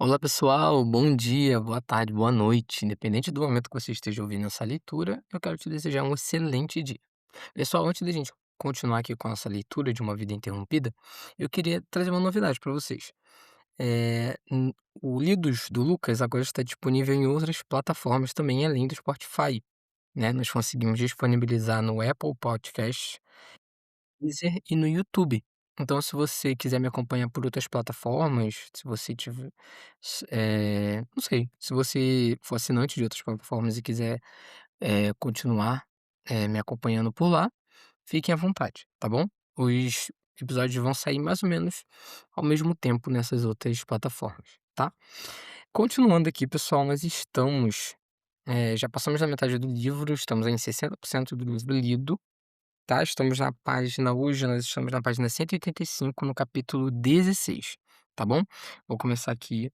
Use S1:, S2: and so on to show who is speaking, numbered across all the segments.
S1: Olá pessoal, bom dia, boa tarde, boa noite. Independente do momento que você esteja ouvindo essa leitura, eu quero te desejar um excelente dia. Pessoal, antes da gente continuar aqui com a nossa leitura de Uma Vida Interrompida, eu queria trazer uma novidade para vocês. O Lidos do Lucas agora está disponível em outras plataformas também, além do Spotify, né? Nós conseguimos disponibilizar no Apple Podcast, Deezer e no YouTube. Então, se você quiser me acompanhar por outras plataformas, se você tiver, não sei, se você for assinante de outras plataformas e quiser, continuar, me acompanhando por lá, fiquem à vontade, tá bom? Os episódios vão sair mais ou menos ao mesmo tempo nessas outras plataformas, tá? Continuando aqui, pessoal, nós estamos, já passamos da metade do livro, estamos em 60% do livro lido. Tá, estamos na página hoje nós estamos na página 185 no capítulo 16, tá bom? Vou começar aqui,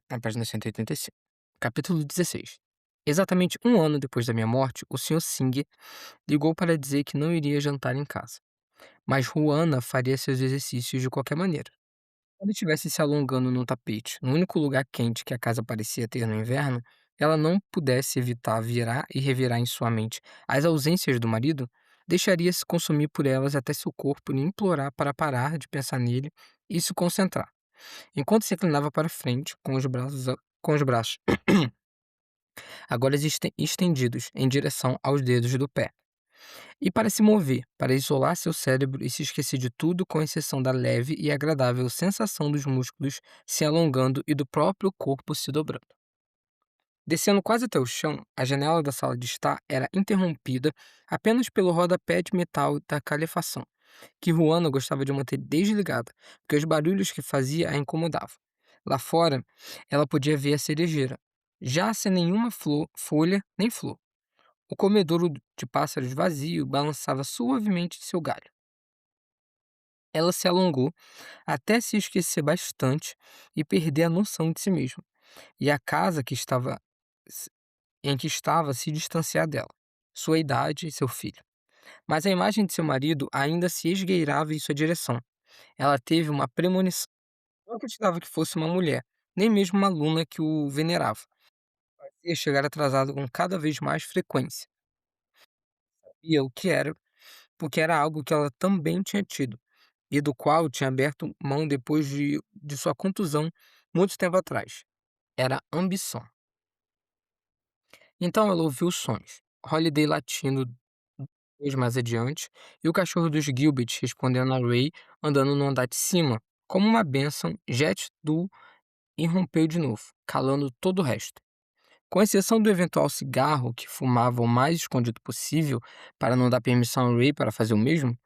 S1: na página 185. Capítulo 16. Exatamente um ano depois da minha morte, o senhor Singh ligou para dizer que não iria jantar em casa, mas Juana faria seus exercícios de qualquer maneira. Quando estivesse se alongando num tapete, no único lugar quente que a casa parecia ter no inverno, ela não pudesse evitar virar e revirar em sua mente as ausências do marido, deixaria-se consumir por elas até seu corpo lhe implorar para parar de pensar nele e se concentrar, enquanto se inclinava para frente, com os braços agora estendidos em direção aos dedos do pé. E para se mover, para isolar seu cérebro e se esquecer de tudo com exceção da leve e agradável sensação dos músculos se alongando e do próprio corpo se dobrando. Descendo quase até o chão, a janela da sala de estar era interrompida apenas pelo rodapé de metal da calefação, que Juana gostava de manter desligada, porque os barulhos que fazia a incomodavam. Lá fora, ela podia ver a cerejeira, já sem nenhuma folha nem flor. O comedouro de pássaros vazio balançava suavemente seu galho. Ela se alongou até se esquecer bastante e perder a noção de si mesma, e a casa s- em que estava se distanciar dela, sua idade e seu filho. Mas a imagem de seu marido ainda se esgueirava em sua direção. Ela teve uma premonição. Não acreditava que fosse uma mulher, nem mesmo uma aluna que o venerava. Ia chegar atrasado com cada vez mais frequência. E o que era, porque era algo que ela também tinha tido e do qual tinha aberto mão depois de sua contusão muito tempo atrás. Era ambição. Então ela ouviu os sons, Holiday latindo depois mais adiante, e o cachorro dos Gilbert respondendo a Ray andando no andar de cima. Como uma bênção, Jet do irrompeu de novo, calando todo o resto. Com exceção do eventual cigarro que fumava o mais escondido possível para não dar permissão a Ray para fazer o mesmo,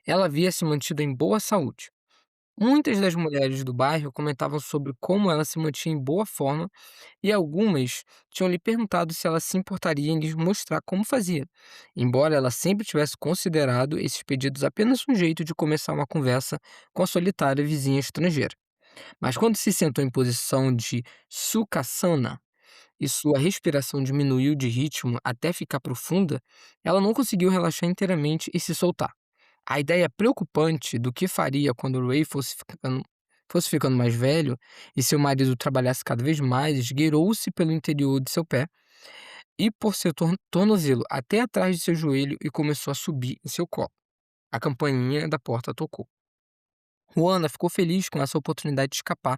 S1: ela havia se mantido em boa saúde. Muitas das mulheres do bairro comentavam sobre como ela se mantinha em boa forma e algumas tinham lhe perguntado se ela se importaria em lhes mostrar como fazia, embora ela sempre tivesse considerado esses pedidos apenas um jeito de começar uma conversa com a solitária vizinha estrangeira. Mas quando se sentou em posição de Sukhasana e sua respiração diminuiu de ritmo até ficar profunda, ela não conseguiu relaxar inteiramente e se soltar. A ideia preocupante do que faria quando Ray fosse ficando mais velho e seu marido trabalhasse cada vez mais esgueirou-se pelo interior de seu pé e por seu tornozelo até atrás de seu joelho e começou a subir em seu colo. A campainha da porta tocou. Juana ficou feliz com essa oportunidade de escapar.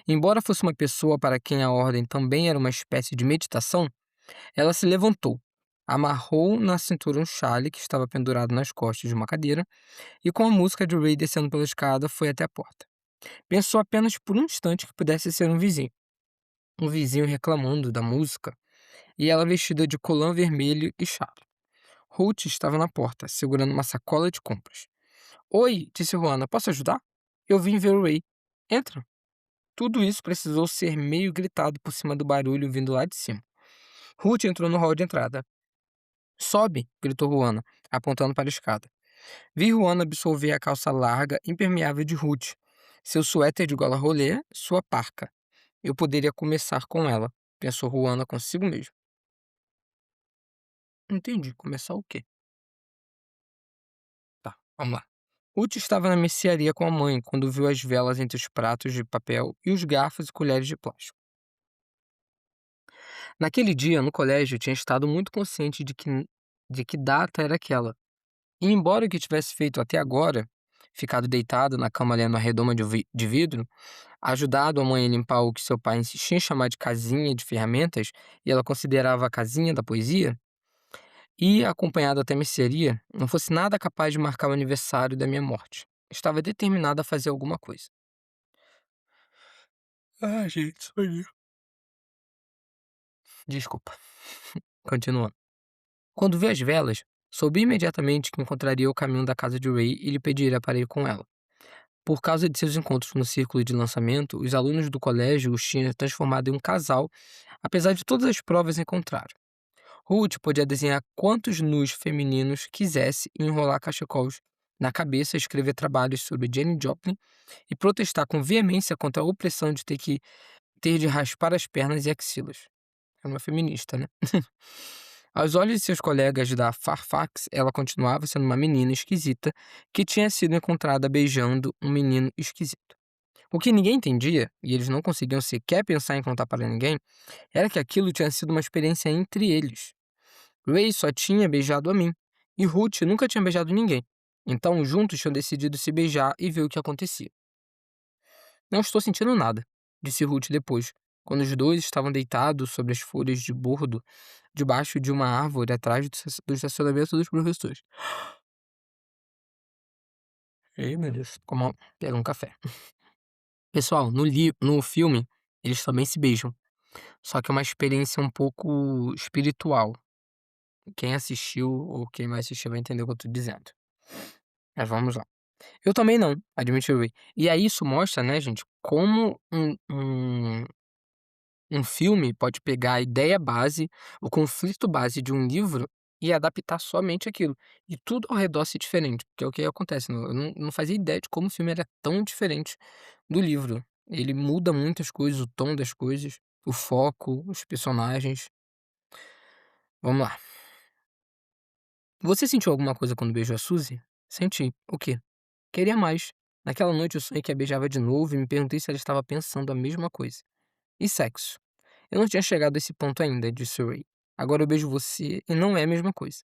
S1: Embora fosse uma pessoa para quem a ordem também era uma espécie de meditação, ela se levantou, amarrou na cintura um chale que estava pendurado nas costas de uma cadeira e, com a música de Ray descendo pela escada, foi até a porta. Pensou apenas por um instante que pudesse ser um vizinho reclamando da música, e ela vestida de colã vermelho e chale. Ruth estava na porta, segurando uma sacola de compras. Oi, disse Juana, posso ajudar? Eu vim ver o Ray. Entra. Tudo isso precisou ser meio gritado por cima do barulho vindo lá de cima. Ruth entrou no hall de entrada. Sobe, gritou Juana, apontando para a escada. Vi Juana absorver a calça larga, impermeável de Ruth, seu suéter de gola rolê, sua parca. Eu poderia começar com ela, pensou Juana consigo mesmo. Entendi, começar o quê? Tá, vamos lá. Ruth estava na mercearia com a mãe quando viu as velas entre os pratos de papel e os garfos e colheres de plástico. Naquele dia, no colégio, eu tinha estado muito consciente de que data era aquela. E embora o que tivesse feito até agora, ficado deitado na cama lendo a redoma de vidro, ajudado a mãe a limpar o que seu pai insistia em chamar de casinha de ferramentas, e ela considerava a casinha da poesia, e acompanhado até a mercearia, não fosse nada capaz de marcar o aniversário da minha morte. Estava determinado a fazer alguma coisa. Ah, gente, sonhei. Desculpa. Continuando. Quando vi as velas, soube imediatamente que encontraria o caminho da casa de Ray e lhe pediria para ir com ela. Por causa de seus encontros no círculo de lançamento, os alunos do colégio os tinham transformado em um casal, apesar de todas as provas em contrário. Ruth podia desenhar quantos nus femininos quisesse e enrolar cachecols na cabeça, escrever trabalhos sobre Jane Joplin e protestar com veemência contra a opressão de ter de raspar as pernas e axilas. Era uma feminista, né? Aos olhos de seus colegas da Fairfax, ela continuava sendo uma menina esquisita que tinha sido encontrada beijando um menino esquisito. O que ninguém entendia, e eles não conseguiam sequer pensar em contar para ninguém, era que aquilo tinha sido uma experiência entre eles. Ray só tinha beijado a mim, e Ruth nunca tinha beijado ninguém. Então, juntos tinham decidido se beijar e ver o que acontecia. Não estou sentindo nada, disse Ruth depois, quando os dois estavam deitados sobre as folhas de bordo, debaixo de uma árvore atrás do estacionamento dos professores. Ei, meu Deus. Pega um café. Pessoal, no filme, eles também se beijam. Só que é uma experiência um pouco espiritual. Quem assistiu ou quem vai assistir vai entender o que eu tô dizendo. Mas vamos lá. Eu também não, admitiu Ray. E aí isso mostra, né, gente, como um filme pode pegar a ideia base, o conflito base de um livro e adaptar somente aquilo. E tudo ao redor ser diferente, porque é o que acontece. Eu não fazia ideia de como o filme era tão diferente do livro. Ele muda muitas coisas, o tom das coisas, o foco, os personagens. Vamos lá. Você sentiu alguma coisa quando beijou a Suzy? Senti. O quê? Queria mais. Naquela noite eu sonhei que a beijava de novo e me perguntei se ela estava pensando a mesma coisa. E sexo? Eu não tinha chegado a esse ponto ainda, disse Ray. Agora eu beijo você e não é a mesma coisa.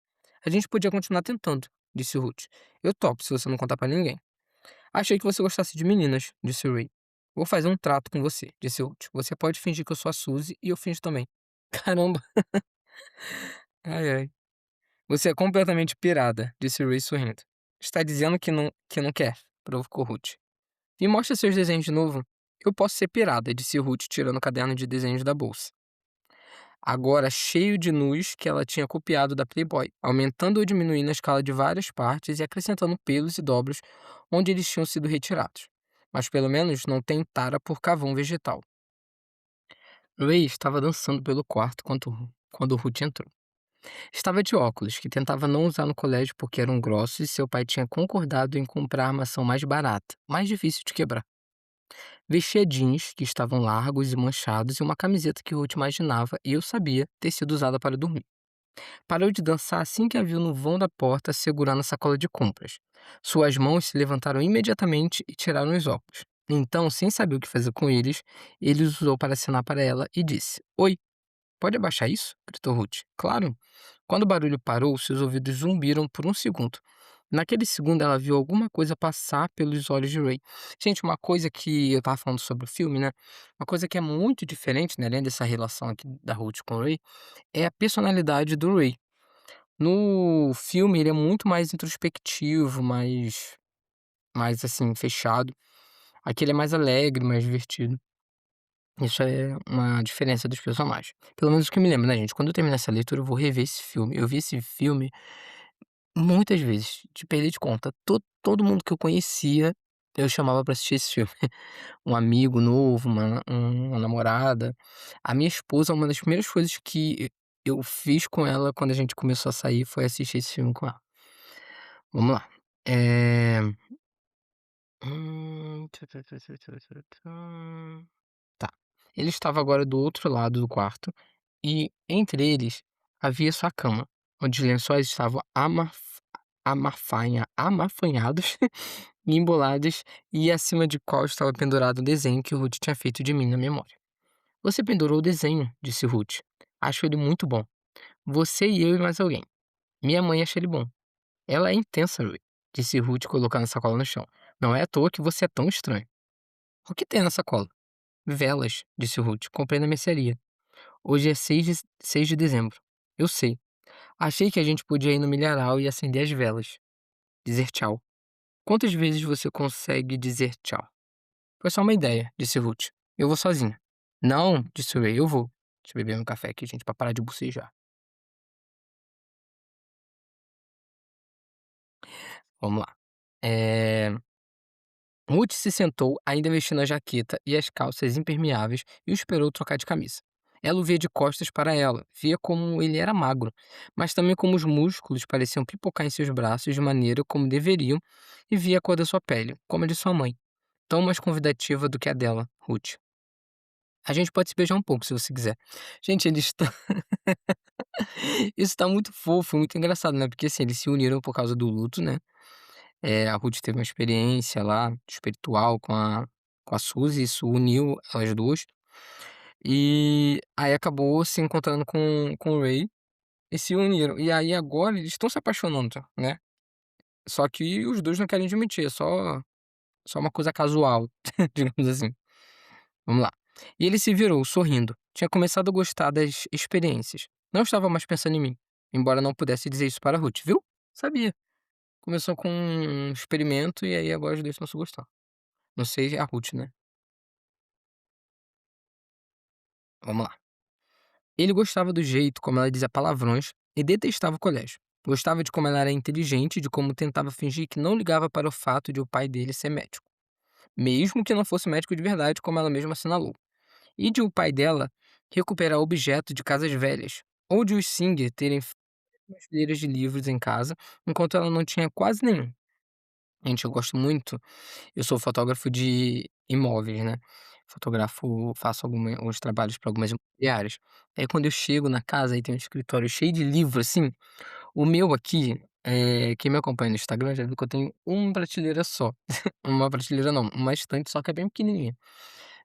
S1: A gente podia continuar tentando, disse Ruth. Eu topo se você não contar pra ninguém. Achei que você gostasse de meninas, disse Ray. Vou fazer um trato com você, disse Ruth. Você pode fingir que eu sou a Suzy e eu finjo também. Caramba, ai ai. Você é completamente pirada, disse Ray sorrindo. Está dizendo que não quer, provocou Ruth. Me mostra seus desenhos de novo. Eu posso ser pirada, disse Ruth, tirando o caderno de desenhos da bolsa. Agora cheio de nus que ela tinha copiado da Playboy, aumentando ou diminuindo a escala de várias partes e acrescentando pelos e dobras onde eles tinham sido retirados. Mas pelo menos não tem tara por carvão vegetal. Ray estava dançando pelo quarto quando Ruth entrou. Estava de óculos, que tentava não usar no colégio porque eram grossos e seu pai tinha concordado em comprar a armação mais barata, mais difícil de quebrar. Vestia jeans que estavam largos e manchados e uma camiseta que Ruth imaginava e eu sabia ter sido usada para dormir. Parou de dançar assim que a viu no vão da porta segurando a sacola de compras. Suas mãos se levantaram imediatamente e tiraram os óculos. Então, sem saber o que fazer com eles, ele os usou para acenar para ela e disse: Oi, pode abaixar isso? Gritou Ruth. Claro. Quando o barulho parou, seus ouvidos zumbiram por um segundo. Naquele segundo, ela viu alguma coisa passar pelos olhos de Ray. Gente, uma coisa que eu tava falando sobre o filme, né? Uma coisa que é muito diferente, né? Além dessa relação aqui da Ruth com o Ray, é a personalidade do Ray. No filme, ele é muito mais introspectivo, mais assim, fechado. Aqui ele é mais alegre, mais divertido. Isso é uma diferença dos personagens. Pelo menos o que eu me lembro, né, gente? Quando eu terminar essa leitura, eu vou rever esse filme. Eu vi esse filme muitas vezes, de perder de conta. Todo mundo que eu conhecia, eu chamava pra assistir esse filme. Um amigo novo, uma namorada. A minha esposa, uma das primeiras coisas que eu fiz com ela quando a gente começou a sair foi assistir esse filme com ela. Vamos lá. Eh, tu, tu, tu, tu, tu, tu, tu. Tá. Ele estava agora do outro lado do quarto e entre eles havia sua cama, onde os lençóis estavam amafanhados e embolados, e acima de qual estava pendurado o desenho que Ruth tinha feito de mim na memória. "Você pendurou o desenho", disse Ruth. "Acho ele muito bom. Você e eu e mais alguém. Minha mãe acha ele bom." "Ela é intensa, Ray", disse Ruth colocando a sacola no chão. "Não é à toa que você é tão estranho." "O que tem na sacola?" "Velas", disse Ruth. "Comprei na mercearia. Hoje é 6 de dezembro." "Eu sei. Achei que a gente podia ir no milharal e acender as velas. Dizer tchau." "Quantas vezes você consegue dizer tchau?" "Foi só uma ideia", disse Ruth. "Eu vou sozinha." "Não", disse Ray, "eu vou." Deixa eu beber meu café aqui, gente, pra parar de bocejar. Vamos lá. Eh, Ruth se sentou, ainda vestindo a jaqueta e as calças impermeáveis, e o esperou trocar de camisa. Ela o via de costas para ela, via como ele era magro, mas também como os músculos pareciam pipocar em seus braços de maneira como deveriam, e via a cor da sua pele, como a de sua mãe, tão mais convidativa do que a dela, Ruth. "A gente pode se beijar um pouco, se você quiser." Gente, eles estão. Isso tá muito fofo, muito engraçado, né, porque, assim, eles se uniram por causa do luto, né. A Ruth teve uma experiência lá espiritual com a Suzy, isso uniu elas 2, e aí acabou se encontrando com o Ray e se uniram. E aí agora eles estão se apaixonando, né, só que os 2 não querem admitir, é só uma coisa casual, digamos assim. Vamos lá. "E ele se virou, sorrindo. Tinha começado a gostar das experiências. Não estava mais pensando em mim, embora não pudesse dizer isso para Ruth, viu? Sabia. Começou com um experimento e aí agora os 2 estão se gostando. Não sei a Ruth, né. Vamos lá. "Ele gostava do jeito como ela dizia palavrões e detestava o colégio. Gostava de como ela era inteligente, de como tentava fingir que não ligava para o fato de o pai dele ser médico, mesmo que não fosse médico de verdade, como ela mesma assinalou. E de o pai dela recuperar objetos de casas velhas, ou de os Singer terem umas fileiras de livros em casa, enquanto ela não tinha quase nenhum. Gente, eu gosto muito, eu sou fotógrafo de imóveis, né, faço alguns trabalhos para algumas imobiliárias. Aí quando eu chego na casa, aí tem um escritório cheio de livro, assim, o meu aqui, quem me acompanha no Instagram já viu que eu tenho uma prateleira só. Uma prateleira não, uma estante só que é bem pequenininha.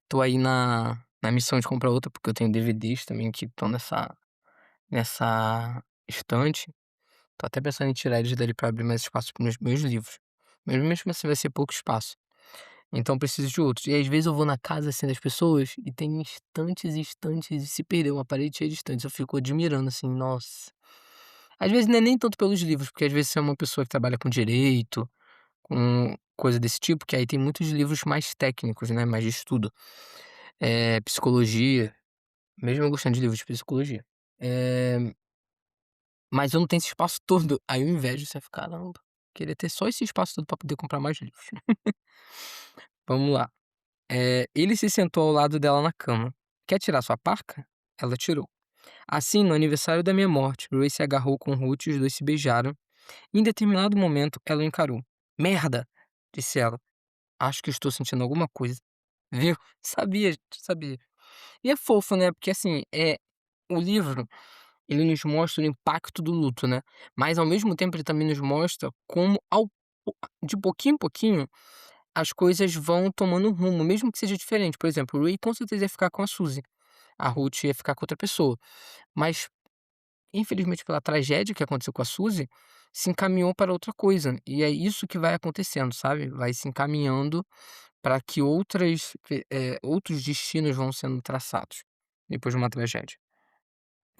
S1: Tô aí na missão de comprar outra, porque eu tenho DVDs também que estão nessa estante. Tô até pensando em tirar eles dali pra abrir mais espaço para os meus livros. Mas mesmo assim vai ser pouco espaço, então preciso de outros. E às vezes eu vou na casa, assim, das pessoas e tem estantes e estantes e se perdeu uma parede cheia de estantes, eu fico admirando, assim, nossa. Às vezes não é nem tanto pelos livros, porque às vezes você é uma pessoa que trabalha com direito, com coisa desse tipo, que aí tem muitos livros mais técnicos, né, mais de estudo. Psicologia, mesmo eu gostando de livros de psicologia. Eh, mas eu não tenho esse espaço todo, aí eu invejo, você fica: "Caramba, queria ter só esse espaço todo pra poder comprar mais livros." Vamos lá. Ele se sentou ao lado dela na cama. "Quer tirar sua parca?" Ela tirou. Assim, no aniversário da minha morte, Ray se agarrou com Ruth e os dois se beijaram. Em determinado momento, ela o encarou. "Merda!" disse ela. "Acho que estou sentindo alguma coisa." Viu? Sabia, sabia. E é fofo, né, porque assim, o livro, ele nos mostra o impacto do luto, né, mas ao mesmo tempo ele também nos mostra como de pouquinho em pouquinho, as coisas vão tomando um rumo, mesmo que seja diferente. Por exemplo, o Ray com certeza ia ficar com a Suzy, a Ruth ia ficar com outra pessoa, mas infelizmente pela tragédia que aconteceu com a Suzy, se encaminhou para outra coisa, e é isso que vai acontecendo, sabe, vai se encaminhando para que outros destinos vão sendo traçados, depois de uma tragédia.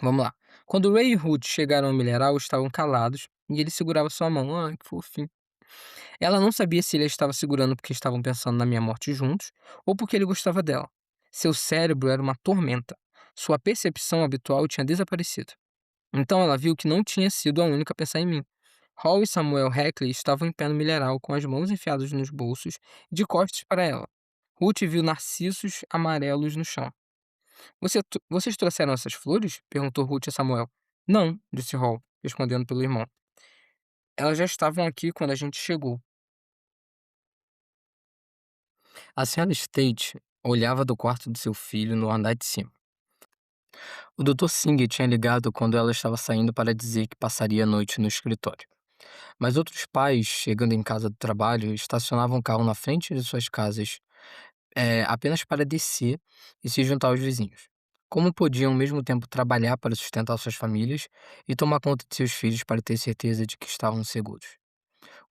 S1: Vamos lá. Quando Ray e Ruth chegaram ao milharal, estavam calados, e ele segurava sua mão. Ai, que fofinho. Ela não sabia se ele a estava segurando porque estavam pensando na minha morte juntos, ou porque ele gostava dela. Seu cérebro era uma tormenta. Sua percepção habitual tinha desaparecido. Então ela viu que não tinha sido a única a pensar em mim. Hall e Samuel Heckley estavam em pé no milharal, com as mãos enfiadas nos bolsos, de costas para ela. Ruth viu narcisos amarelos no chão. Vocês trouxeram essas flores?" perguntou Ruth a Samuel. "Não", disse Hall, respondendo pelo irmão. "Elas já estavam aqui quando a gente chegou." A senhora State olhava do quarto do seu filho no andar de cima. O Dr. Singer tinha ligado quando ela estava saindo para dizer que passaria a noite no escritório. Mas outros pais, chegando em casa do trabalho, estacionavam o carro na frente de suas casas, apenas para descer e se juntar aos vizinhos. Como podiam ao mesmo tempo trabalhar para sustentar suas famílias e tomar conta de seus filhos para ter certeza de que estavam seguros?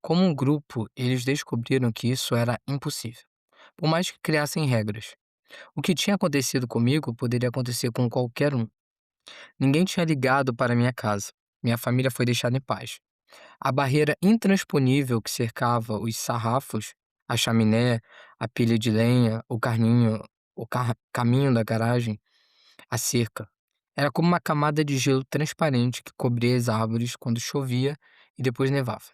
S1: Como um grupo, eles descobriram que isso era impossível, por mais que criassem regras. O que tinha acontecido comigo poderia acontecer com qualquer um. Ninguém tinha ligado para minha casa. Minha família foi deixada em paz. A barreira intransponível que cercava os sarrafos, a chaminé, a pilha de lenha, o carninho, caminho da garagem, a cerca. Era como uma camada de gelo transparente que cobria as árvores quando chovia e depois nevava.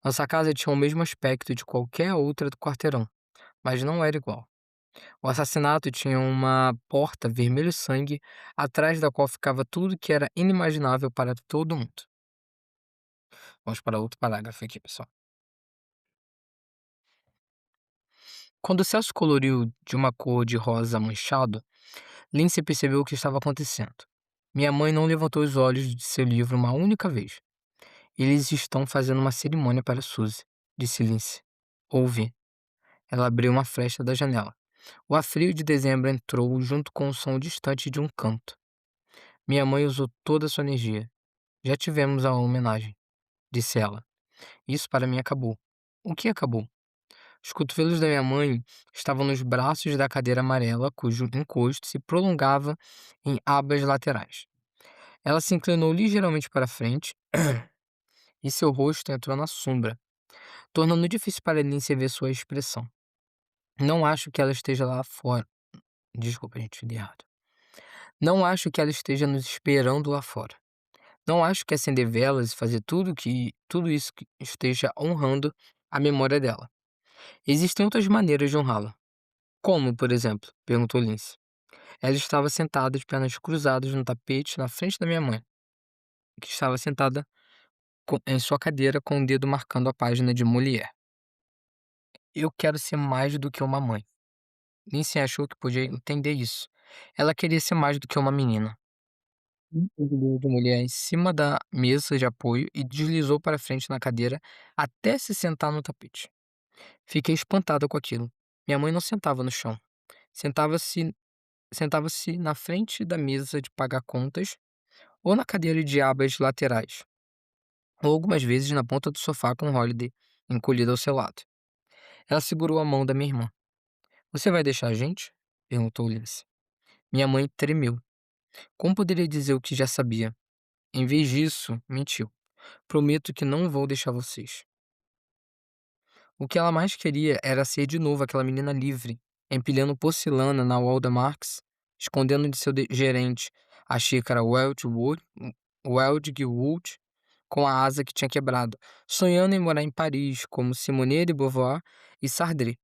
S1: Nossa casa tinha o mesmo aspecto de qualquer outra do quarteirão, mas não era igual. O assassinato tinha uma porta vermelho-sangue atrás da qual ficava tudo que era inimaginável para todo mundo. Vamos para outro parágrafo aqui, pessoal. Quando o céu se coloriu de uma cor de rosa manchado, Lindsay percebeu o que estava acontecendo. Minha mãe não levantou os olhos de seu livro uma única vez. Eles estão fazendo uma cerimônia para Suzy, disse Lindsay. Ouvi. Ela abriu uma fresta da janela. O ar-frio de dezembro entrou junto com o som distante de um canto. Minha mãe usou toda a sua energia. Já tivemos a homenagem, disse ela. Isso para mim acabou. O que acabou? Os cotovelos da minha mãe estavam nos braços da cadeira amarela, cujo encosto se prolongava em abas laterais. Ela se inclinou ligeiramente para frente e seu rosto entrou na sombra, tornando difícil para Lindsay ver sua expressão. Não acho que ela esteja lá fora. Desculpa, gente, li errado. Não acho que ela esteja nos esperando lá fora. Não acho que acender velas e fazer tudo isso que esteja honrando a memória dela. Existem outras maneiras de honrá-la. Como, por exemplo? Perguntou Lindsay. Ela estava sentada de pernas cruzadas no tapete na frente da minha mãe, que estava sentada em sua cadeira com o dedo marcando a página de Molière. Eu quero ser mais do que uma mãe. Lindsay achou que podia entender isso. Ela queria ser mais do que uma menina. O dedo de Molière em cima da mesa de apoio e deslizou para frente na cadeira até se sentar no tapete. Fiquei espantada com aquilo. Minha mãe não sentava no chão. Sentava-se sentava-se na frente da mesa de pagar contas ou na cadeira de abas laterais, ou algumas vezes na ponta do sofá com Holiday encolhida ao seu lado. Ela segurou a mão da minha irmã. Você vai deixar a gente? Perguntou Lindsay. Minha mãe tremeu. Como poderia dizer o que já sabia? Em vez disso, mentiu. Prometo que não vou deixar vocês. O que ela mais queria era ser de novo aquela menina livre, empilhando porcelana na Walda Marks, escondendo de seu gerente a xícara Wedgwood com a asa que tinha quebrado, sonhando em morar em Paris como Simone de Beauvoir e Sartre,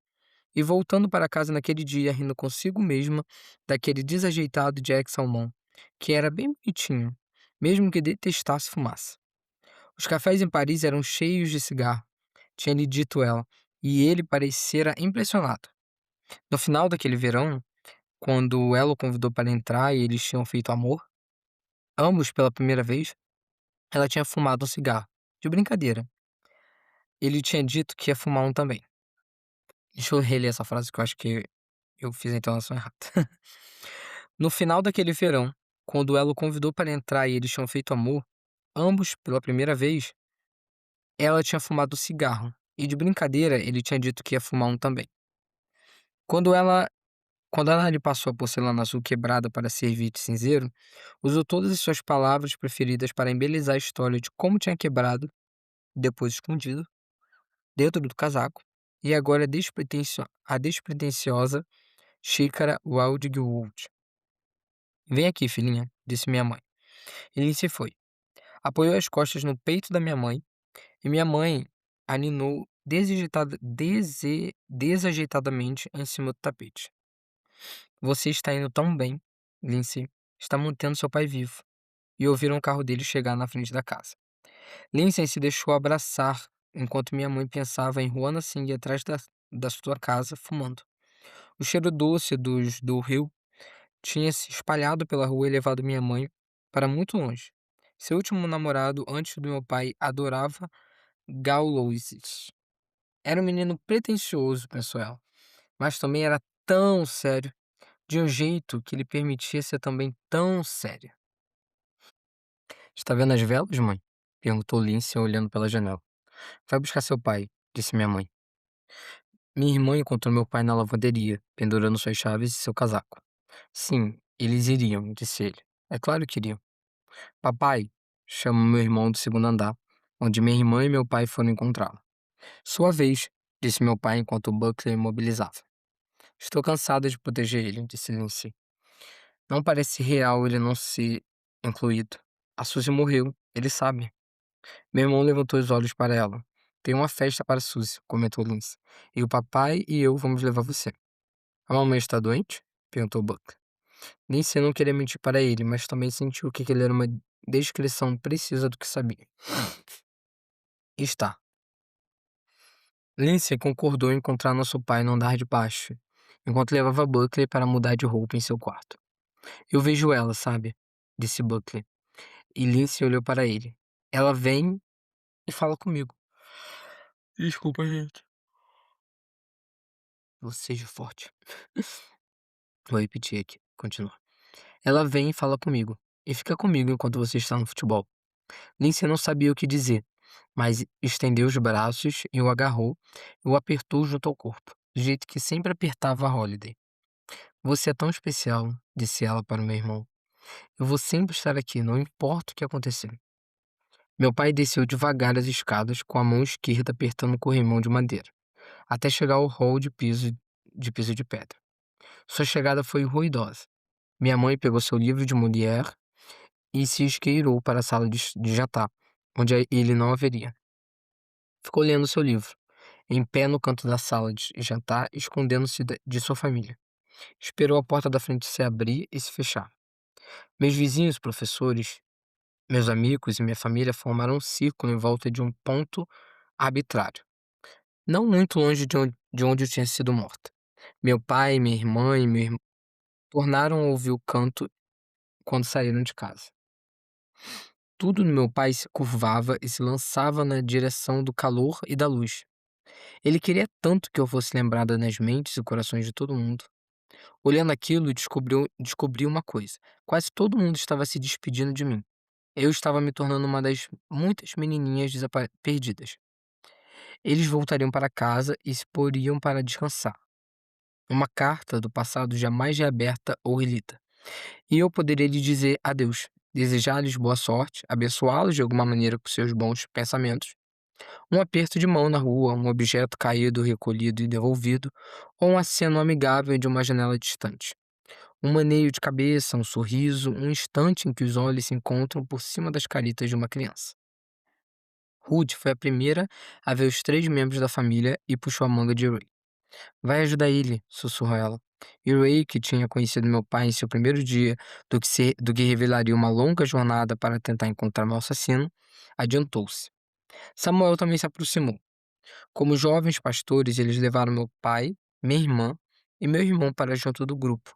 S1: e voltando para casa naquele dia rindo consigo mesma daquele desajeitado Jack Salmon, que era bem bonitinho, mesmo que detestasse fumaça. Os cafés em Paris eram cheios de cigarro, tinha-lhe dito ela, e ele parecera impressionado. No final daquele verão, quando ela o convidou para entrar e eles tinham feito amor, ambos pela primeira vez, ela tinha fumado um cigarro, de brincadeira. Ele tinha dito que ia fumar um também. Deixa eu reler essa frase que eu acho que eu fiz a entonação errada. No final daquele verão, quando ela o convidou para entrar e eles tinham feito amor, ambos pela primeira vez, ela tinha fumado um cigarro, e de brincadeira ele tinha dito que ia fumar um também. Quando ela Quando ela lhe passou a porcelana azul quebrada para servir de cinzeiro, usou todas as suas palavras preferidas para embelezar a história de como tinha quebrado, depois escondido, dentro do casaco, e agora a despretensiosa xícara Wildwood. Vem aqui, filhinha, disse minha mãe. Ele se foi. Apoiou as costas no peito da minha mãe, e minha mãe aninou desajeitadamente em cima do tapete. Você está indo tão bem, Lindsay. Está mantendo seu pai vivo. E ouviram o carro dele chegar na frente da casa. Lindsay se deixou abraçar enquanto minha mãe pensava em Juana Singh atrás da sua casa, fumando. O cheiro doce do rio tinha se espalhado pela rua e levado minha mãe para muito longe. Seu último namorado, antes do meu pai, adorava Gauloises. Era um menino pretensioso, pensou ela, mas também era tão sério, de um jeito que lhe permitia ser também tão sério. Está vendo as velas, mãe? Perguntou Lindsay olhando pela janela. Vai buscar seu pai, disse minha mãe. Minha irmã encontrou meu pai na lavanderia, pendurando suas chaves e seu casaco. Sim, eles iriam, disse ele. É claro que iriam. Papai, chama meu irmão do segundo andar, onde minha irmã e meu pai foram encontrá-lo. Sua vez, disse meu pai enquanto o Buckley imobilizava. Estou cansada de proteger ele, disse Lindsay. Não parece real ele não ser incluído. A Suzy morreu, ele sabe. Meu irmão levantou os olhos para ela. Tem uma festa para Suzy, comentou Lindsay. E o papai e eu vamos levar você. A mamãe está doente? Perguntou Buck. Lindsay não queria mentir para ele, mas também sentiu que aquele era uma descrição precisa do que sabia. Está. Lindsay concordou em encontrar nosso pai no andar de baixo, enquanto levava Buckley para mudar de roupa em seu quarto. Eu vejo ela, sabe? Disse Buckley. E Lindsay olhou para ele. Ela vem e fala comigo. Desculpa, gente. Você seja forte. Vou repetir aqui. Continua. Ela vem e fala comigo. E fica comigo enquanto você está no futebol. Lindsay não sabia o que dizer, mas estendeu os braços e o agarrou e o apertou junto ao corpo, do jeito que sempre apertava a Holiday. Você é tão especial, disse ela para o meu irmão. Eu vou sempre estar aqui, não importa o que acontecer. Meu pai desceu devagar as escadas com a mão esquerda apertando o corrimão de madeira, até chegar ao hall de piso de pedra. Sua chegada foi ruidosa. Minha mãe pegou seu livro de Molière e se esgueirou para a sala de jantar, onde ele não haveria. Ficou lendo seu livro, em pé no canto da sala de jantar, escondendo-se de sua família. Esperou a porta da frente se abrir e se fechar. Meus vizinhos, professores, meus amigos e minha família formaram um círculo em volta de um ponto arbitrário, não muito longe de onde eu tinha sido morta. Meu pai, minha irmã e meu irmão tornaram a ouvir o canto quando saíram de casa. Tudo no meu pai se curvava e se lançava na direção do calor e da luz. Ele queria tanto que eu fosse lembrada nas mentes e corações de todo mundo. Olhando aquilo, descobri uma coisa: quase todo mundo estava se despedindo de mim. Eu estava me tornando uma das muitas menininhas perdidas. Eles voltariam para casa e se poriam para descansar. Uma carta do passado jamais reaberta ou relida. E eu poderia lhe dizer adeus, desejar-lhes boa sorte, abençoá-los de alguma maneira com seus bons pensamentos. Um aperto de mão na rua, um objeto caído, recolhido e devolvido, ou um aceno amigável de uma janela distante. Um maneio de cabeça, um sorriso, um instante em que os olhos se encontram por cima das caritas de uma criança. Ruth foi a primeira a ver os três membros da família e puxou a manga de Ray. Vai ajudar ele, sussurrou ela. E Ray, que tinha conhecido meu pai em seu primeiro dia do que revelaria uma longa jornada para tentar encontrar meu assassino, adiantou-se. Samuel também se aproximou. Como jovens pastores, eles levaram meu pai, minha irmã e meu irmão para junto do grupo,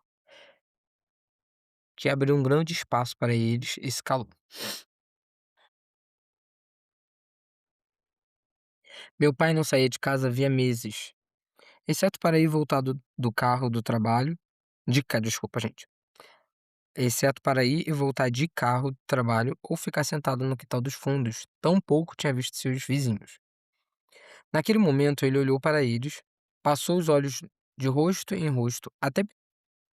S1: que abriu um grande espaço para eles e se calou. Meu pai não saía de casa havia meses, exceto para ir voltar do carro do trabalho, desculpa, gente. Exceto para ir e voltar de carro do trabalho ou ficar sentado no quintal dos fundos, tão pouco tinha visto seus vizinhos. Naquele momento, ele olhou para eles, passou os olhos de rosto em rosto, até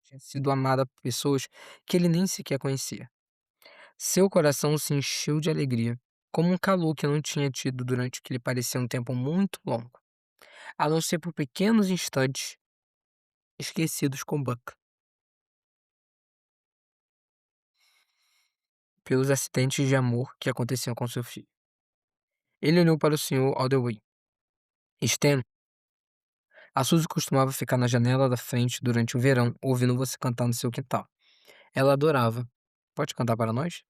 S1: tinha sido amada por pessoas que ele nem sequer conhecia. Seu coração se encheu de alegria, como um calor que não tinha tido durante o que lhe parecia um tempo muito longo, a não ser por pequenos instantes esquecidos com Buck, pelos acidentes de amor que aconteciam com seu filho. Ele olhou para o Sr. Alderwey. Stan, a Suzy costumava ficar na janela da frente durante o verão, ouvindo você cantar no seu quintal. Ela adorava. Pode cantar para nós?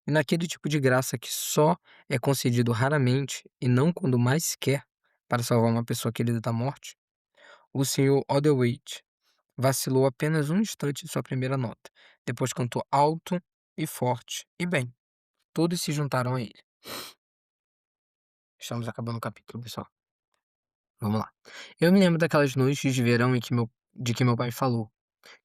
S1: E naquele tipo de graça que só é concedido raramente e não quando mais se quer para salvar uma pessoa querida da morte, o Sr. Odderwaite vacilou apenas um instante em sua primeira nota. Depois cantou alto e forte e bem. Todos se juntaram a ele. Estamos acabando o capítulo, pessoal. Vamos lá. Eu me lembro daquelas noites de verão de que meu pai falou,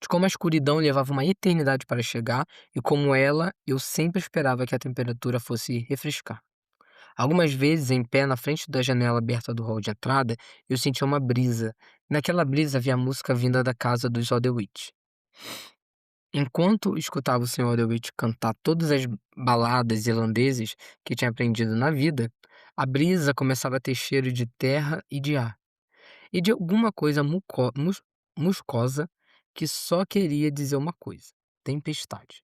S1: de como a escuridão levava uma eternidade para chegar e como ela, eu sempre esperava que a temperatura fosse refrescar. Algumas vezes, em pé na frente da janela aberta do hall de entrada, eu sentia uma brisa. Naquela brisa havia música vinda da casa dos Aldewitt. Enquanto escutava o Sr. Aldewitt cantar todas as baladas irlandesas que tinha aprendido na vida, a brisa começava a ter cheiro de terra e de ar, e de alguma coisa muscosa que só queria dizer uma coisa: tempestade.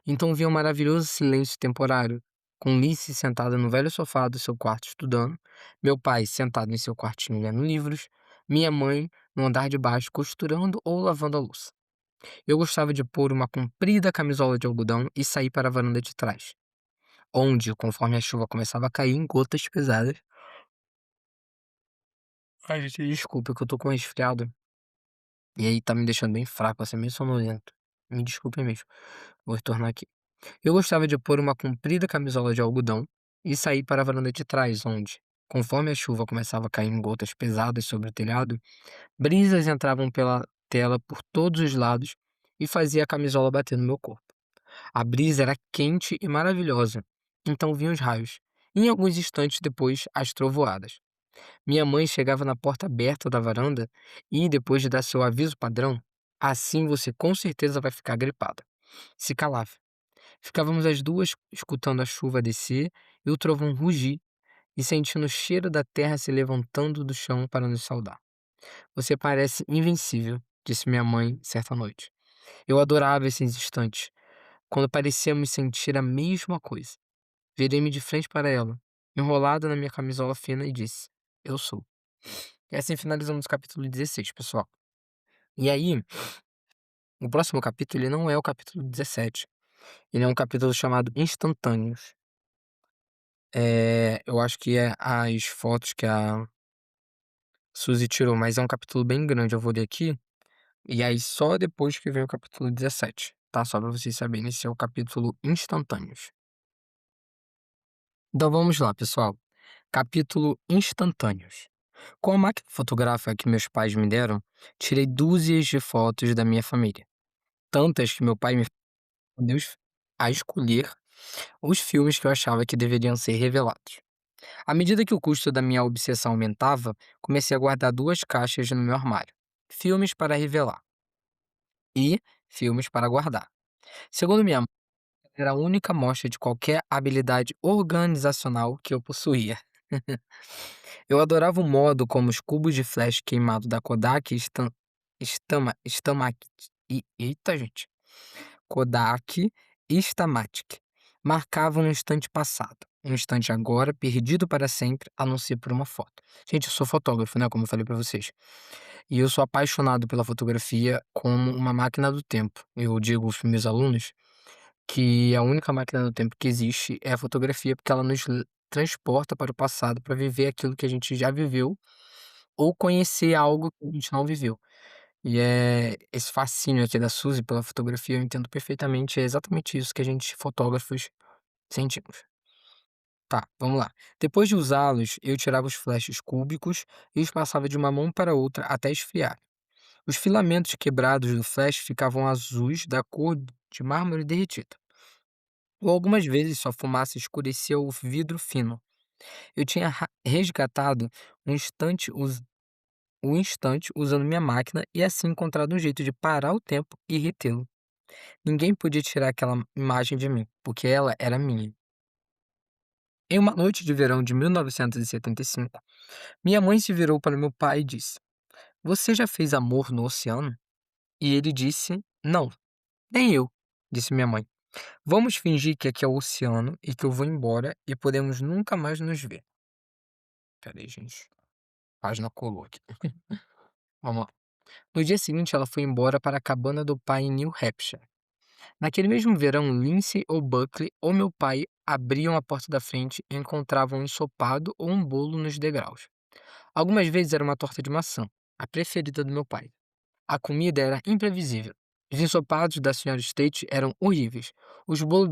S1: Então vinha um maravilhoso silêncio temporário, com Lice sentada no velho sofá do seu quarto estudando, meu pai sentado em seu quartinho lendo livros, minha mãe no andar de baixo costurando ou lavando a louça. Eu gostava de pôr uma comprida camisola de algodão e sair para a varanda de trás, onde, conforme a chuva começava a cair em gotas pesadas. Ai, gente, desculpa que eu tô com resfriado. E aí tá me deixando bem fraco, assim, meio sonolento. Me desculpe mesmo. Vou retornar aqui. Eu gostava de pôr uma comprida camisola de algodão e sair para a varanda de trás, onde, conforme a chuva começava a cair em gotas pesadas sobre o telhado, brisas entravam pela tela por todos os lados e fazia a camisola bater no meu corpo. A brisa era quente e maravilhosa, então vinham os raios, e em alguns instantes depois as trovoadas. Minha mãe chegava na porta aberta da varanda e, depois de dar seu aviso padrão, assim você com certeza vai ficar gripada, se calava. Ficávamos as duas escutando a chuva descer e o trovão rugir e sentindo o cheiro da terra se levantando do chão para nos saudar. Você parece invencível, disse minha mãe certa noite. Eu adorava esses instantes, quando parecíamos sentir a mesma coisa. Virei-me de frente para ela, enrolada na minha camisola fina, e disse: Eu sou. E assim finalizamos o capítulo 16, pessoal. E aí, o próximo capítulo ele não é o capítulo 17. Ele é um capítulo chamado Instantâneos. Eu acho que é as fotos que a Suzy tirou, mas é um capítulo bem grande. Eu vou ler aqui. E aí, só depois que vem o capítulo 17, tá? Só pra vocês saberem, esse é o capítulo Instantâneos. Então vamos lá, pessoal. Capítulo Instantâneos. Com a máquina fotográfica que meus pais me deram, tirei dúzias de fotos da minha família. Tantas que meu pai me deu a escolher os filmes que eu achava que deveriam ser revelados. À medida que o custo da minha obsessão aumentava, comecei a guardar duas caixas no meu armário: filmes para revelar e filmes para guardar. Segundo minha mãe, era a única mostra de qualquer habilidade organizacional que eu possuía. Eu adorava o modo como os cubos de flash queimado da Kodak Stamatic, eita gente, Kodak Stamatic marcavam um instante passado, um instante agora, perdido para sempre, a não ser por uma foto. Gente, eu sou fotógrafo, né, como eu falei pra vocês. E eu sou apaixonado pela fotografia como uma máquina do tempo. Eu digo aos meus alunos que a única máquina do tempo que existe é a fotografia, porque ela nos transporta para o passado para viver aquilo que a gente já viveu ou conhecer algo que a gente não viveu. E é esse fascínio aqui da Suzy pela fotografia, eu entendo perfeitamente, é exatamente isso que a gente fotógrafos sentimos. Tá, vamos lá. Depois de usá-los, eu tirava os flashes cúbicos e os passava de uma mão para outra até esfriar. Os filamentos quebrados do flash ficavam azuis da cor de mármore derretido. Ou algumas vezes sua fumaça escurecia o vidro fino. Eu tinha resgatado um instante, o instante usando minha máquina e assim encontrado um jeito de parar o tempo e retê-lo. Ninguém podia tirar aquela imagem de mim, porque ela era minha. Em uma noite de verão de 1975, minha mãe se virou para meu pai e disse: Você já fez amor no oceano? E ele disse: Não, nem eu, disse minha mãe. Vamos fingir que aqui é o oceano e que eu vou embora e podemos nunca mais nos ver. Pera aí, gente. A página colou aqui. Vamos lá. No dia seguinte, ela foi embora para a cabana do pai em New Hampshire. Naquele mesmo verão, Lindsay ou Buckley ou meu pai abriam a porta da frente e encontravam um ensopado ou um bolo nos degraus. Algumas vezes era uma torta de maçã, a preferida do meu pai. A comida era imprevisível. Os ensopados da Sra. State eram horríveis. Os bolos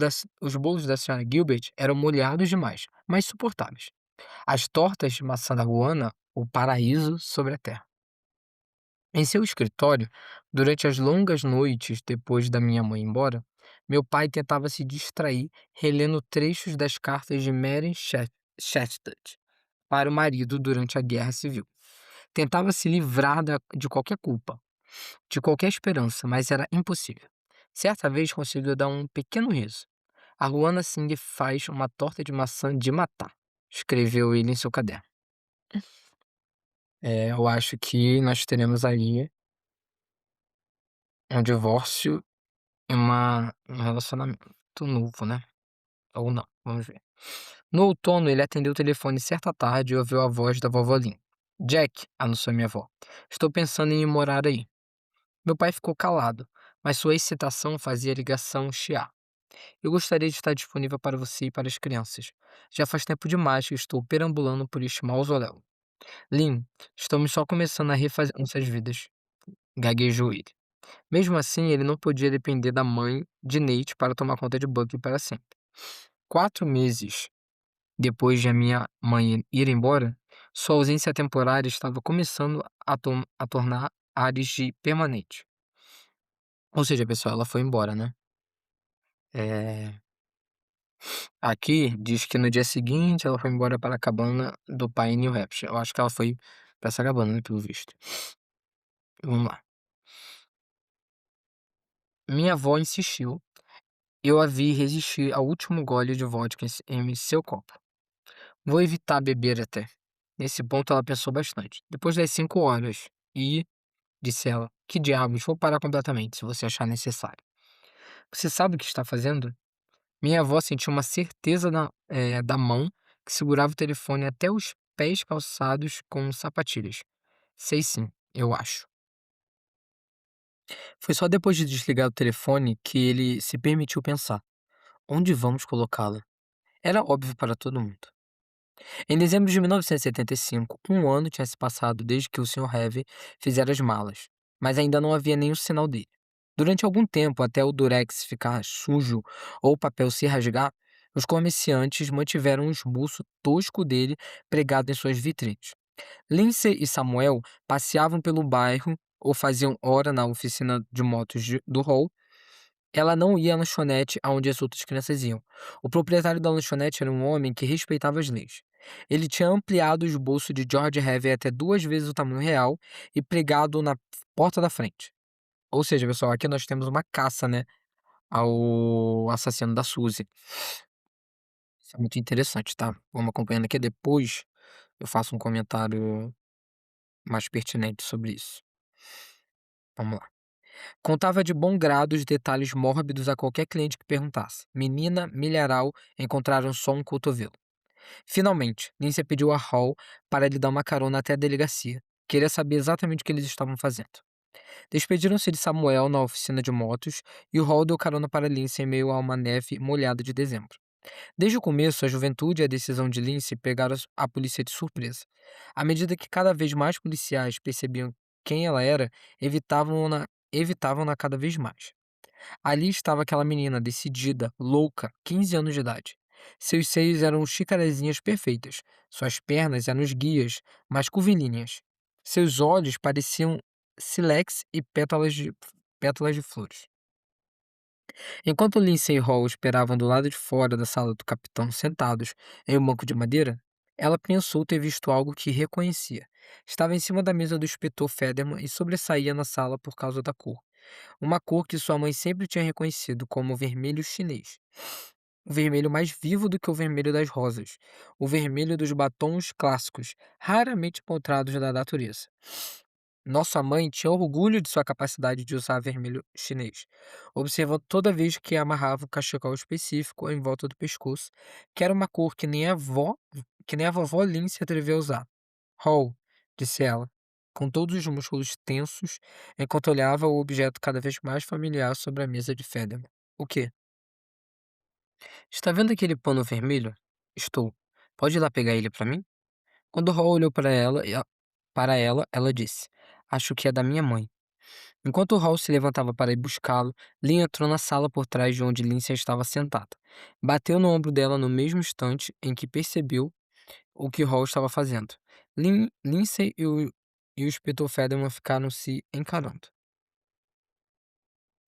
S1: da Sra. Gilbert eram molhados demais, mas suportáveis. As tortas de maçã da Ruana, o paraíso sobre a terra. Em seu escritório, durante as longas noites depois da minha mãe ir embora, meu pai tentava se distrair relendo trechos das cartas de Mary Chestnut para o marido durante a Guerra Civil. Tentava se livrar de qualquer culpa, de qualquer esperança, mas era impossível. Certa vez conseguiu dar um pequeno riso. A Ruana Singh faz uma torta de maçã de matar, escreveu ele em seu caderno. Eu acho que nós teremos aí um divórcio e um relacionamento novo, né? Ou não, vamos ver. No outono, ele atendeu o telefone certa tarde e ouviu a voz da vovó Lin. Jack, anunciou minha avó, estou pensando em ir morar aí. Meu pai ficou calado, mas sua excitação fazia a ligação chiar. Eu gostaria de estar disponível para você e para as crianças. Já faz tempo demais que estou perambulando por este mausoléu. Lin, estamos só começando a refazer nossas vidas, gaguejou ele. Mesmo assim, ele não podia depender da mãe de Nate para tomar conta de Bucky para sempre. 4 meses depois de a minha mãe ir embora, sua ausência temporária estava começando a tornar Ares de permanente. Ou seja, pessoal, ela foi embora, né? É, Aqui diz que no dia seguinte ela foi embora para a cabana do pai em New Hampshire. Eu acho que ela foi para essa cabana, né, pelo visto. Vamos lá. Minha avó insistiu. Eu a vi resistir ao último gole de vodka em seu copo. Vou evitar beber até. Nesse ponto ela pensou bastante. Depois das 5 horas. Disse ela, que diabos, vou parar completamente se você achar necessário. Você sabe o que está fazendo? Minha avó sentiu uma certeza da mão que segurava o telefone até os pés calçados com sapatilhas. Sei sim, eu acho. Foi só depois de desligar o telefone que ele se permitiu pensar. Onde vamos colocá-la? Era óbvio para todo mundo. Em dezembro de 1975, um ano tinha se passado desde que o Sr. Heavy fizera as malas, mas ainda não havia nenhum sinal dele. Durante algum tempo, até o durex ficar sujo ou o papel se rasgar, os comerciantes mantiveram um esboço tosco dele pregado em suas vitrines. Lindsay e Samuel passeavam pelo bairro ou faziam hora na oficina de motos do Hall. Ela não ia à lanchonete aonde as outras crianças iam. O proprietário da lanchonete era um homem que respeitava as leis. Ele tinha ampliado o esboço de George Harvey até 2 vezes o tamanho real e pregado na porta da frente. Ou seja, pessoal, aqui nós temos uma caça, né, ao assassino da Suzy. Isso é muito interessante, tá? Vamos acompanhando aqui, depois eu faço um comentário mais pertinente sobre isso. Vamos lá. Contava de bom grado os detalhes mórbidos a qualquer cliente que perguntasse. Menina, milharal, encontraram só um cotovelo. Finalmente, Lindsay pediu a Hall para lhe dar uma carona até a delegacia. Queria saber exatamente o que eles estavam fazendo. Despediram-se de Samuel na oficina de motos e o Hall deu carona para Lindsay em meio a uma neve molhada de dezembro. Desde o começo, a juventude e a decisão de Lindsay pegaram a polícia de surpresa. À medida que cada vez mais policiais percebiam quem ela era, evitavam-na cada vez mais. Ali estava aquela menina decidida, louca, 15 anos de idade. Seus seios eram xicarazinhas perfeitas, suas pernas eram esguias, mas curvilíneas. Seus olhos pareciam sílex e pétalas de flores. Enquanto Lindsay e Hall esperavam do lado de fora da sala do capitão sentados em um banco de madeira, ela pensou ter visto algo que reconhecia. Estava em cima da mesa do inspetor Federman e sobressaía na sala por causa da cor. Uma cor que sua mãe sempre tinha reconhecido como o vermelho chinês. O vermelho mais vivo do que o vermelho das rosas. O vermelho dos batons clássicos, raramente encontrados na natureza. Nossa mãe tinha orgulho de sua capacidade de usar vermelho chinês, observando toda vez que amarrava um cachecol específico em volta do pescoço, que era uma cor que nem a vovó Lynn se atrevia a usar. Hall, disse ela, com todos os músculos tensos, enquanto olhava o objeto cada vez mais familiar sobre a mesa de Federman. O quê? Está vendo aquele pano vermelho? Estou. Pode ir lá pegar ele para mim? Quando Hall olhou para ela, ela disse: Acho que é da minha mãe. Enquanto Hall se levantava para ir buscá-lo, Lynn entrou na sala por trás de onde Lindsay estava sentada. Bateu no ombro dela no mesmo instante em que percebeu o que Hall estava fazendo. Lindsay e o inspetor Federman ficaram se encarando.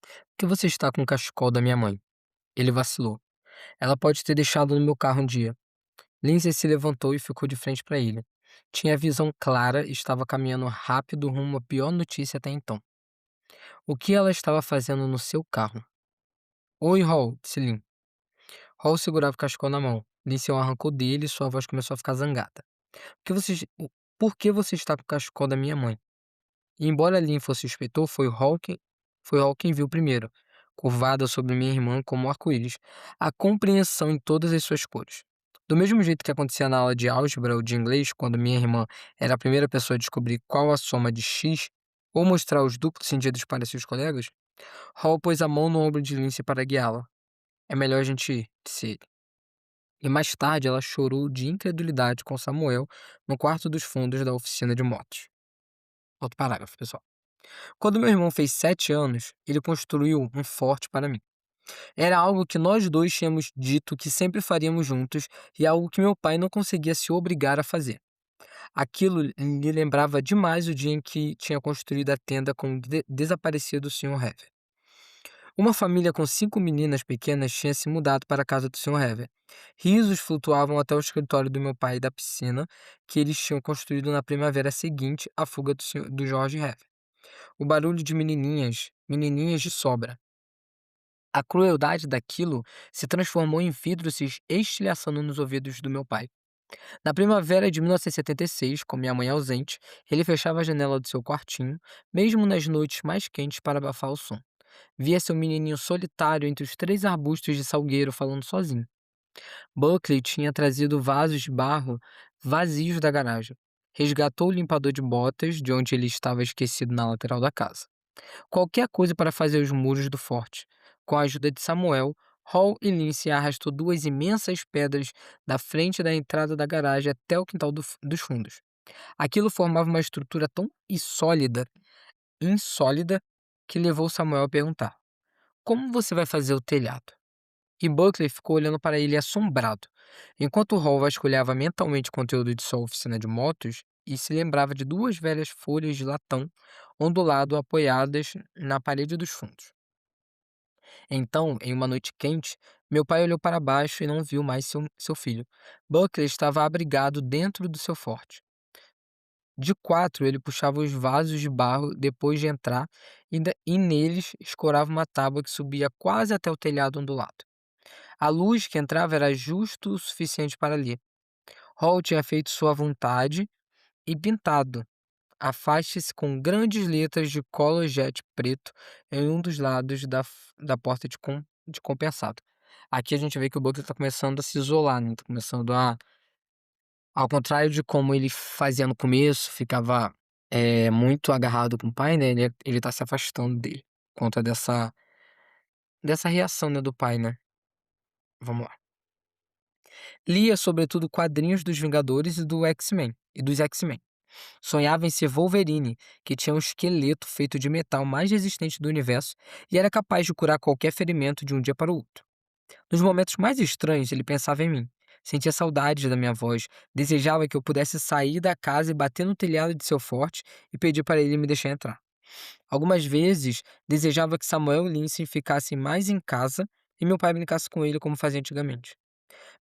S1: "Por que você está com o cachecol da minha mãe?" Ele vacilou. "Ela pode ter deixado no meu carro um dia." Lindsay se levantou e ficou de frente para ele. Tinha a visão clara e estava caminhando rápido rumo à pior notícia até então. "O que ela estava fazendo no seu carro?" "Oi, Hall", disse Lin. Hall segurava o cachecol na mão. Lindsay o arrancou dele e sua voz começou a ficar zangada. Por que você está com o cachecol da minha mãe?" E embora Lin fosse o inspetor, foi Hall quem viu primeiro, curvada sobre minha irmã como um arco-íris, a compreensão em todas as suas cores. Do mesmo jeito que acontecia na aula de álgebra ou de inglês, quando minha irmã era a primeira pessoa a descobrir qual a soma de x ou mostrar os duplos sentidos para seus colegas, Hall pôs a mão no ombro de Lindsay para guiá-la. "É melhor a gente ir", disse ele. E mais tarde ela chorou de incredulidade com Samuel no quarto dos fundos da oficina de motos. Outro parágrafo, pessoal. "Quando meu irmão fez 7 anos, ele construiu um forte para mim. Era algo que nós dois tínhamos dito que sempre faríamos juntos e algo que meu pai não conseguia se obrigar a fazer. Aquilo lhe lembrava demais o dia em que tinha construído a tenda com o desaparecido Sr. Hever. Uma família com 5 meninas pequenas tinha se mudado para a casa do Sr. Hever. Risos flutuavam até o escritório do meu pai e da piscina que eles tinham construído na primavera seguinte à fuga do George Hever. O barulho de menininhas, menininhas de sobra. A crueldade daquilo se transformou em vidro se estilhaçando nos ouvidos do meu pai. Na primavera de 1976, com minha mãe ausente, ele fechava a janela do seu quartinho, mesmo nas noites mais quentes para abafar o som. Via seu menininho solitário entre os 3 arbustos de salgueiro falando sozinho. Buckley tinha trazido vasos de barro vazios da garagem. Resgatou o limpador de botas de onde ele estava esquecido na lateral da casa. Qualquer coisa para fazer os muros do forte. Com a ajuda de Samuel, Hall e Lindsay arrastou 2 imensas pedras da frente da entrada da garagem até o quintal dos fundos. Aquilo formava uma estrutura tão insólida, que levou Samuel a perguntar: "Como você vai fazer o telhado?" E Buckley ficou olhando para ele assombrado, enquanto Hall vasculhava mentalmente o conteúdo de sua oficina de motos e se lembrava de 2 velhas folhas de latão ondulado apoiadas na parede dos fundos. Então, em uma noite quente, meu pai olhou para baixo e não viu mais seu filho. Buckley estava abrigado dentro do seu forte. De 4, ele puxava os vasos de barro depois de entrar e neles escorava uma tábua que subia quase até o telhado ondulado. A luz que entrava era justo o suficiente para ler. Hall tinha feito sua vontade e pintado. Afaste-se com grandes letras de cola jet preto em um dos lados da porta de compensado. Aqui a gente vê que o Buckley está começando a se isolar, né? Tá começando a. Ao contrário de como ele fazia no começo, ficava muito agarrado com o pai, né? Ele tá se afastando dele. Por conta dessa reação, né, do pai, né? Vamos lá. Lia sobretudo quadrinhos dos Vingadores e dos X-Men. Sonhava em ser Wolverine, que tinha um esqueleto feito de metal mais resistente do universo e era capaz de curar qualquer ferimento de um dia para o outro. Nos momentos mais estranhos, ele pensava em mim. Sentia saudades da minha voz, desejava que eu pudesse sair da casa e bater no telhado de seu forte e pedir para ele me deixar entrar. Algumas vezes, desejava que Samuel e Lindsay ficassem mais em casa e meu pai brincasse com ele como fazia antigamente.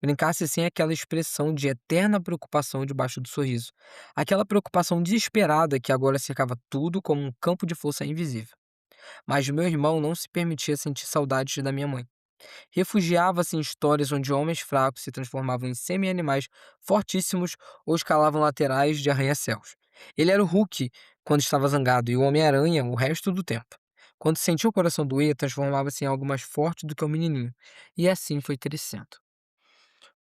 S1: Brincasse sem aquela expressão de eterna preocupação debaixo do sorriso. Aquela preocupação desesperada que agora cercava tudo como um campo de força invisível. Mas meu irmão não se permitia sentir saudades da minha mãe. Refugiava-se em histórias onde homens fracos se transformavam em semi-animais fortíssimos ou escalavam laterais de arranha-céus. Ele era o Hulk quando estava zangado e o Homem-Aranha o resto do tempo. Quando sentia o coração doer, transformava-se em algo mais forte do que o menininho. E assim foi crescendo.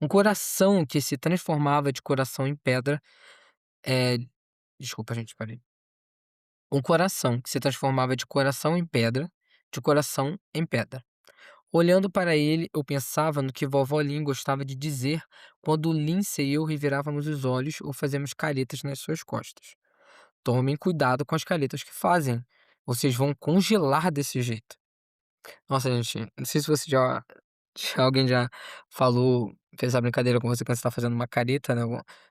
S1: Um coração que se transformava de coração em pedra, eh, desculpa gente, parei. Um coração que se transformava de coração em pedra, de coração em pedra. Olhando para ele, eu pensava no que vovó Lin gostava de dizer quando Lindsay e eu revirávamos os olhos ou fazíamos caretas nas suas costas. "Tomem cuidado com as caretas que fazem. Vocês vão congelar desse jeito." Nossa, gente, não sei se você já alguém já falou fez a brincadeira com você quando você tá fazendo uma careta, né,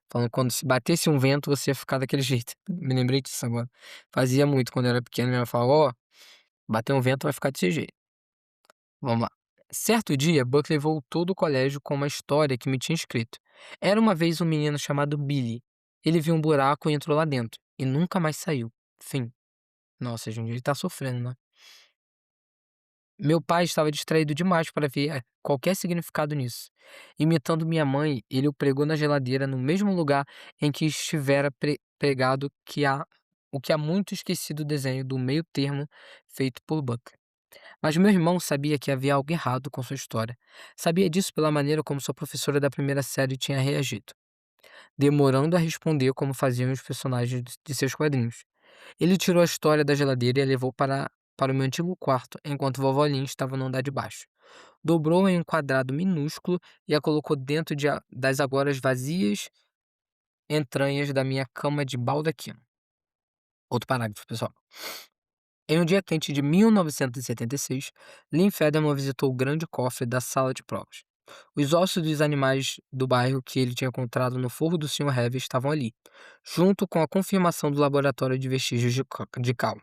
S1: falando quando se batesse um vento você ia ficar daquele jeito. Me lembrei disso agora. Fazia muito quando eu era pequeno, minha mãe falava: "Ó, bater um vento vai ficar desse jeito". Vamos lá. Certo dia, Buck levou todo o colégio com uma história que me tinha escrito. Era uma vez um menino chamado Billy. Ele viu um buraco e entrou lá dentro, e nunca mais saiu. Fim. Nossa, gente, ele tá sofrendo, né? Meu pai estava distraído demais para ver qualquer significado nisso. Imitando minha mãe, ele o pregou na geladeira no mesmo lugar em que estivera pregado o que há muito esquecido desenho do meio termo feito por Buck. Mas meu irmão sabia que havia algo errado com sua história. Sabia disso pela maneira como sua professora da primeira série tinha reagido, demorando a responder como faziam os personagens de seus quadrinhos. Ele tirou a história da geladeira e a levou para o meu antigo quarto, enquanto vovó Lin estava no andar de baixo. Dobrou em um quadrado minúsculo e a colocou dentro das agora vazias entranhas da minha cama de baldaquino. Outro parágrafo, pessoal. Em um dia quente de 1976, Lynn Federman visitou o grande cofre da sala de provas. Os ossos dos animais do bairro que ele tinha encontrado no forro do Sr. Heavy estavam ali, junto com a confirmação do laboratório de vestígios de cal.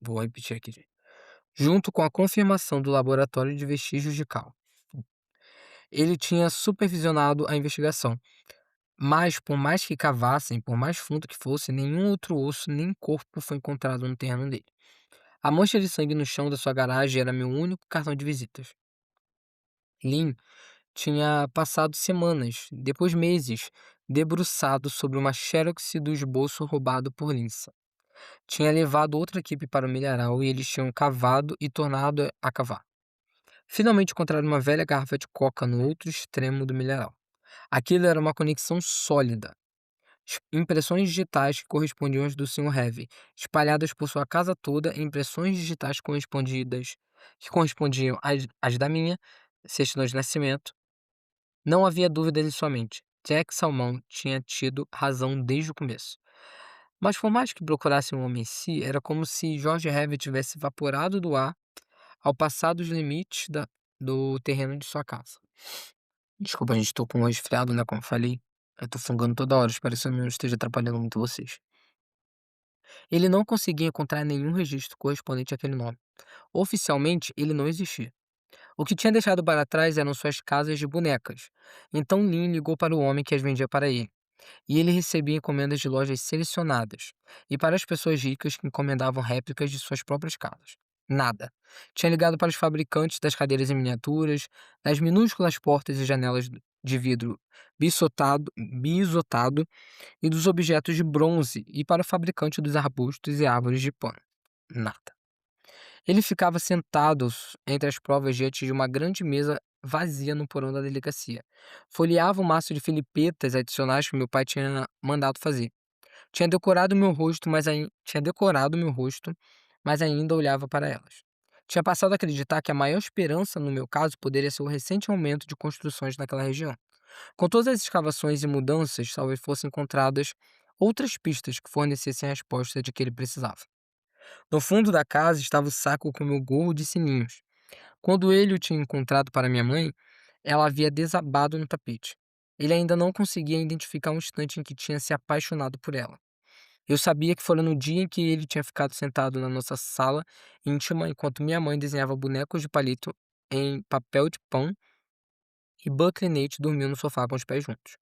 S1: Vou repetir aqui, gente. Junto com a confirmação do laboratório de vestígios de cal. Ele tinha supervisionado a investigação, mas por mais que cavassem, por mais fundo que fosse, nenhum outro osso nem corpo foi encontrado no terreno dele. A mancha de sangue no chão da sua garagem era meu único cartão de visitas. Lynn tinha passado semanas, depois meses, debruçado sobre uma xerox do esboço roubado por Lindsay. Tinha levado outra equipe para o milharal e eles tinham cavado e tornado a cavar. Finalmente encontraram uma velha garrafa de coca no outro extremo do milharal. Aquilo era uma conexão sólida. Impressões digitais que correspondiam às do Sr. Heavy, espalhadas por sua casa toda, e impressões digitais que correspondiam às da minha certidão de nascimento. Não havia dúvidas em sua mente. Jack Salmão tinha tido razão desde o começo. Mas por mais que procurasse um homem em si, era como se George Heavy tivesse evaporado do ar ao passar dos limites do terreno de sua casa. Desculpa, gente, tô com um resfriado, né? Como eu falei. Eu tô fungando toda hora, espero que isso não esteja atrapalhando muito vocês. Ele não conseguia encontrar nenhum registro correspondente àquele nome. Oficialmente, ele não existia. O que tinha deixado para trás eram suas casas de bonecas. Então Lin ligou para o homem que as vendia para ele. E ele recebia encomendas de lojas selecionadas. E para as pessoas ricas que encomendavam réplicas de suas próprias casas. Nada. Tinha ligado para os fabricantes das cadeiras em miniaturas, das minúsculas portas e janelas de vidro bisotado e dos objetos de bronze e para o fabricante dos arbustos e árvores de pano. Nada. Ele ficava sentado entre as provas diante de uma grande mesa vazia no porão da delegacia. Folheava um maço de filipetas adicionais que meu pai tinha mandado fazer. Tinha decorado meu rosto, mas ainda olhava para elas. Tinha passado a acreditar que a maior esperança no meu caso poderia ser o recente aumento de construções naquela região. Com todas as escavações e mudanças, talvez fossem encontradas outras pistas que fornecessem a resposta de que ele precisava. No fundo da casa estava o saco com meu gorro de sininhos. Quando ele o tinha encontrado para minha mãe, ela havia desabado no tapete. Ele ainda não conseguia identificar um instante em que tinha se apaixonado por ela. Eu sabia que fora no dia em que ele tinha ficado sentado na nossa sala íntima enquanto minha mãe desenhava bonecos de palito em papel de pão e Buck e Nate dormiam no sofá com os pés juntos.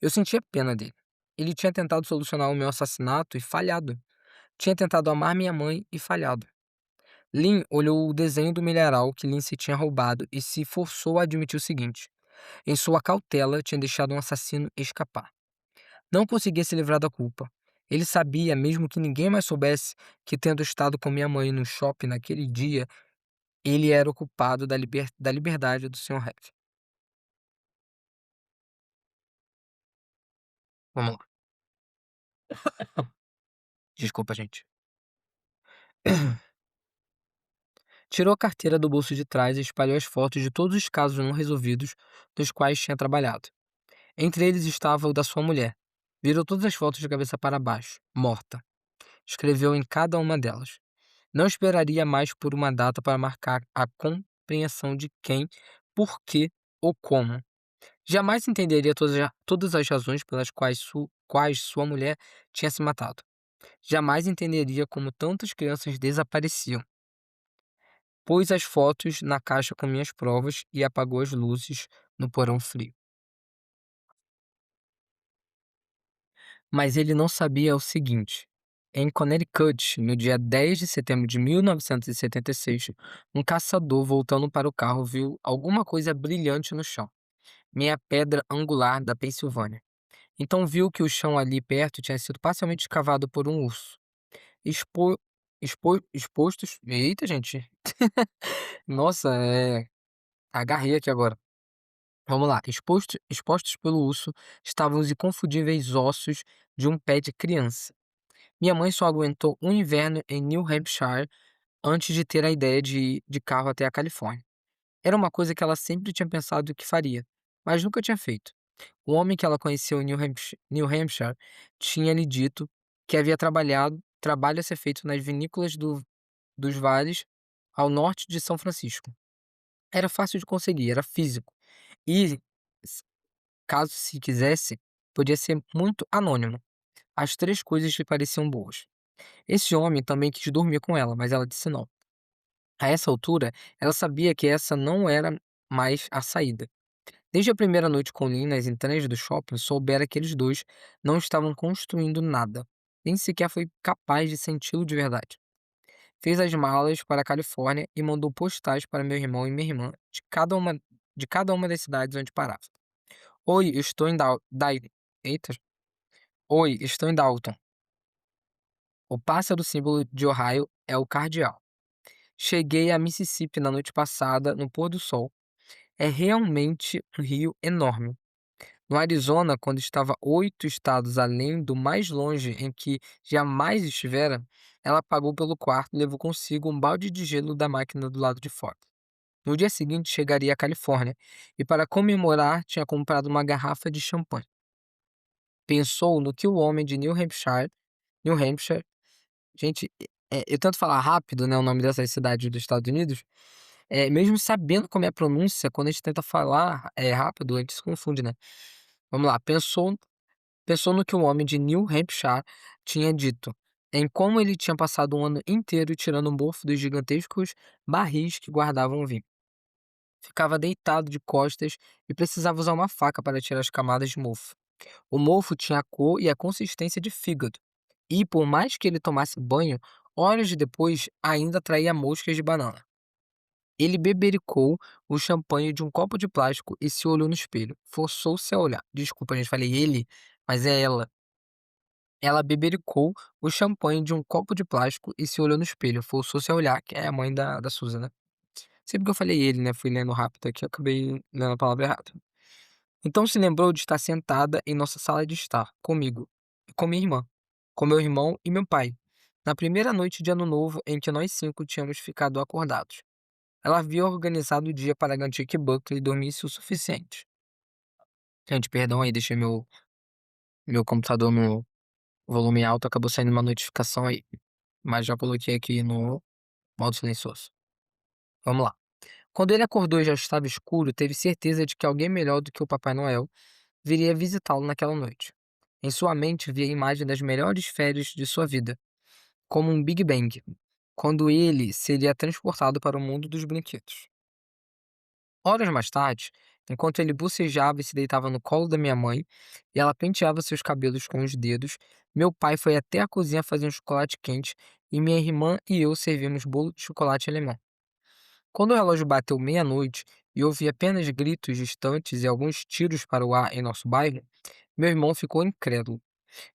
S1: Eu sentia pena dele. Ele tinha tentado solucionar o meu assassinato e falhado. Tinha tentado amar minha mãe e falhado. Lynn olhou o desenho do milharal que Lindsay tinha roubado e se forçou a admitir o seguinte: em sua cautela, tinha deixado um assassino escapar. Não conseguia se livrar da culpa. Ele sabia, mesmo que ninguém mais soubesse, que tendo estado com minha mãe no shopping naquele dia, ele era o culpado da liberdade do Sr. Heavy. Vamos lá. Desculpa, gente. Tirou a carteira do bolso de trás e espalhou as fotos de todos os casos não resolvidos dos quais tinha trabalhado. Entre eles estava o da sua mulher. Virou todas as fotos de cabeça para baixo, morta. Escreveu em cada uma delas. Não esperaria mais por uma data para marcar a compreensão de quem, por quê ou como. Jamais entenderia todas as razões pelas quais sua mulher tinha se matado. Jamais entenderia como tantas crianças desapareciam. Pôs as fotos na caixa com minhas provas e apagou as luzes no porão frio. Mas ele não sabia o seguinte: em Connecticut, no dia 10 de setembro de 1976, um caçador voltando para o carro viu alguma coisa brilhante no chão, minha pedra angular da Pensilvânia. Então viu que o chão ali perto tinha sido parcialmente escavado por um urso. Expo... expostos. Eita, gente! Nossa, agarrei aqui agora. Vamos lá. Expostos pelo urso estavam os inconfundíveis ossos de um pé de criança. Minha mãe só aguentou um inverno em New Hampshire antes de ter a ideia de ir de carro até a Califórnia. Era uma coisa que ela sempre tinha pensado que faria, mas nunca tinha feito. O homem que ela conheceu em New Hampshire tinha lhe dito que havia trabalho a ser feito nas vinícolas dos vales ao norte de São Francisco. Era fácil de conseguir, era físico. E, s- caso se quisesse, podia ser muito anônimo. As três coisas lhe pareciam boas. Esse homem também quis dormir com ela, mas ela disse não. A essa altura, ela sabia que essa não era mais a saída. Desde a primeira noite com Lynn nas entranhas do shopping, soubera que eles dois não estavam construindo nada, nem sequer foi capaz de senti-lo de verdade. Fez as malas para a Califórnia e mandou postais para meu irmão e minha irmã de cada uma das cidades onde parava. Oi, estou em Eita. Oi, estou em Dalton. O pássaro símbolo de Ohio é o cardeal. Cheguei a Mississippi na noite passada, no pôr do sol. É realmente um rio enorme. No Arizona, quando estava 8 estados além do mais longe em que jamais estivera, ela pagou pelo quarto e levou consigo um balde de gelo da máquina do lado de fora. No dia seguinte, chegaria à Califórnia e, para comemorar, tinha comprado uma garrafa de champanhe. Pensou no que o homem de New Hampshire, gente, eu tento falar rápido, né, o nome dessas cidades dos Estados Unidos, mesmo sabendo como é a pronúncia, quando a gente tenta falar rápido, a gente se confunde, né? Vamos lá, pensou no que o homem de New Hampshire tinha dito, em como ele tinha passado um ano inteiro tirando um mofo dos gigantescos barris que guardavam o vinho. Ficava deitado de costas e precisava usar uma faca para tirar as camadas de mofo. O mofo tinha a cor e a consistência de fígado, e por mais que ele tomasse banho, horas depois ainda atraía moscas de banana. Ele bebericou o champanhe de um copo de plástico e se olhou no espelho. Forçou-se a olhar. Desculpa, gente, falei ele, mas é ela. Ela bebericou o champanhe de um copo de plástico e se olhou no espelho. Forçou-se a olhar, que é a mãe da Susan, né? Sempre que eu falei ele, né? Fui lendo rápido aqui, acabei lendo a palavra errada. Então se lembrou de estar sentada em nossa sala de estar, comigo, e com minha irmã, com meu irmão e meu pai, na primeira noite de ano novo em que nós cinco tínhamos ficado acordados. Ela havia organizado o dia para garantir que Buckley dormisse o suficiente. Gente, perdão aí, deixei meu computador no volume alto, acabou saindo uma notificação aí. Mas já coloquei aqui no modo silencioso. Vamos lá. Quando ele acordou e já estava escuro, teve certeza de que alguém melhor do que o Papai Noel viria visitá-lo naquela noite. Em sua mente via a imagem das melhores férias de sua vida, como um Big Bang, quando ele seria transportado para o mundo dos brinquedos. Horas mais tarde, enquanto ele bocejava e se deitava no colo da minha mãe, e ela penteava seus cabelos com os dedos, meu pai foi até a cozinha fazer um chocolate quente e minha irmã e eu servimos bolo de chocolate alemão. Quando o relógio bateu meia-noite e ouvi apenas gritos distantes e alguns tiros para o ar em nosso bairro, meu irmão ficou incrédulo.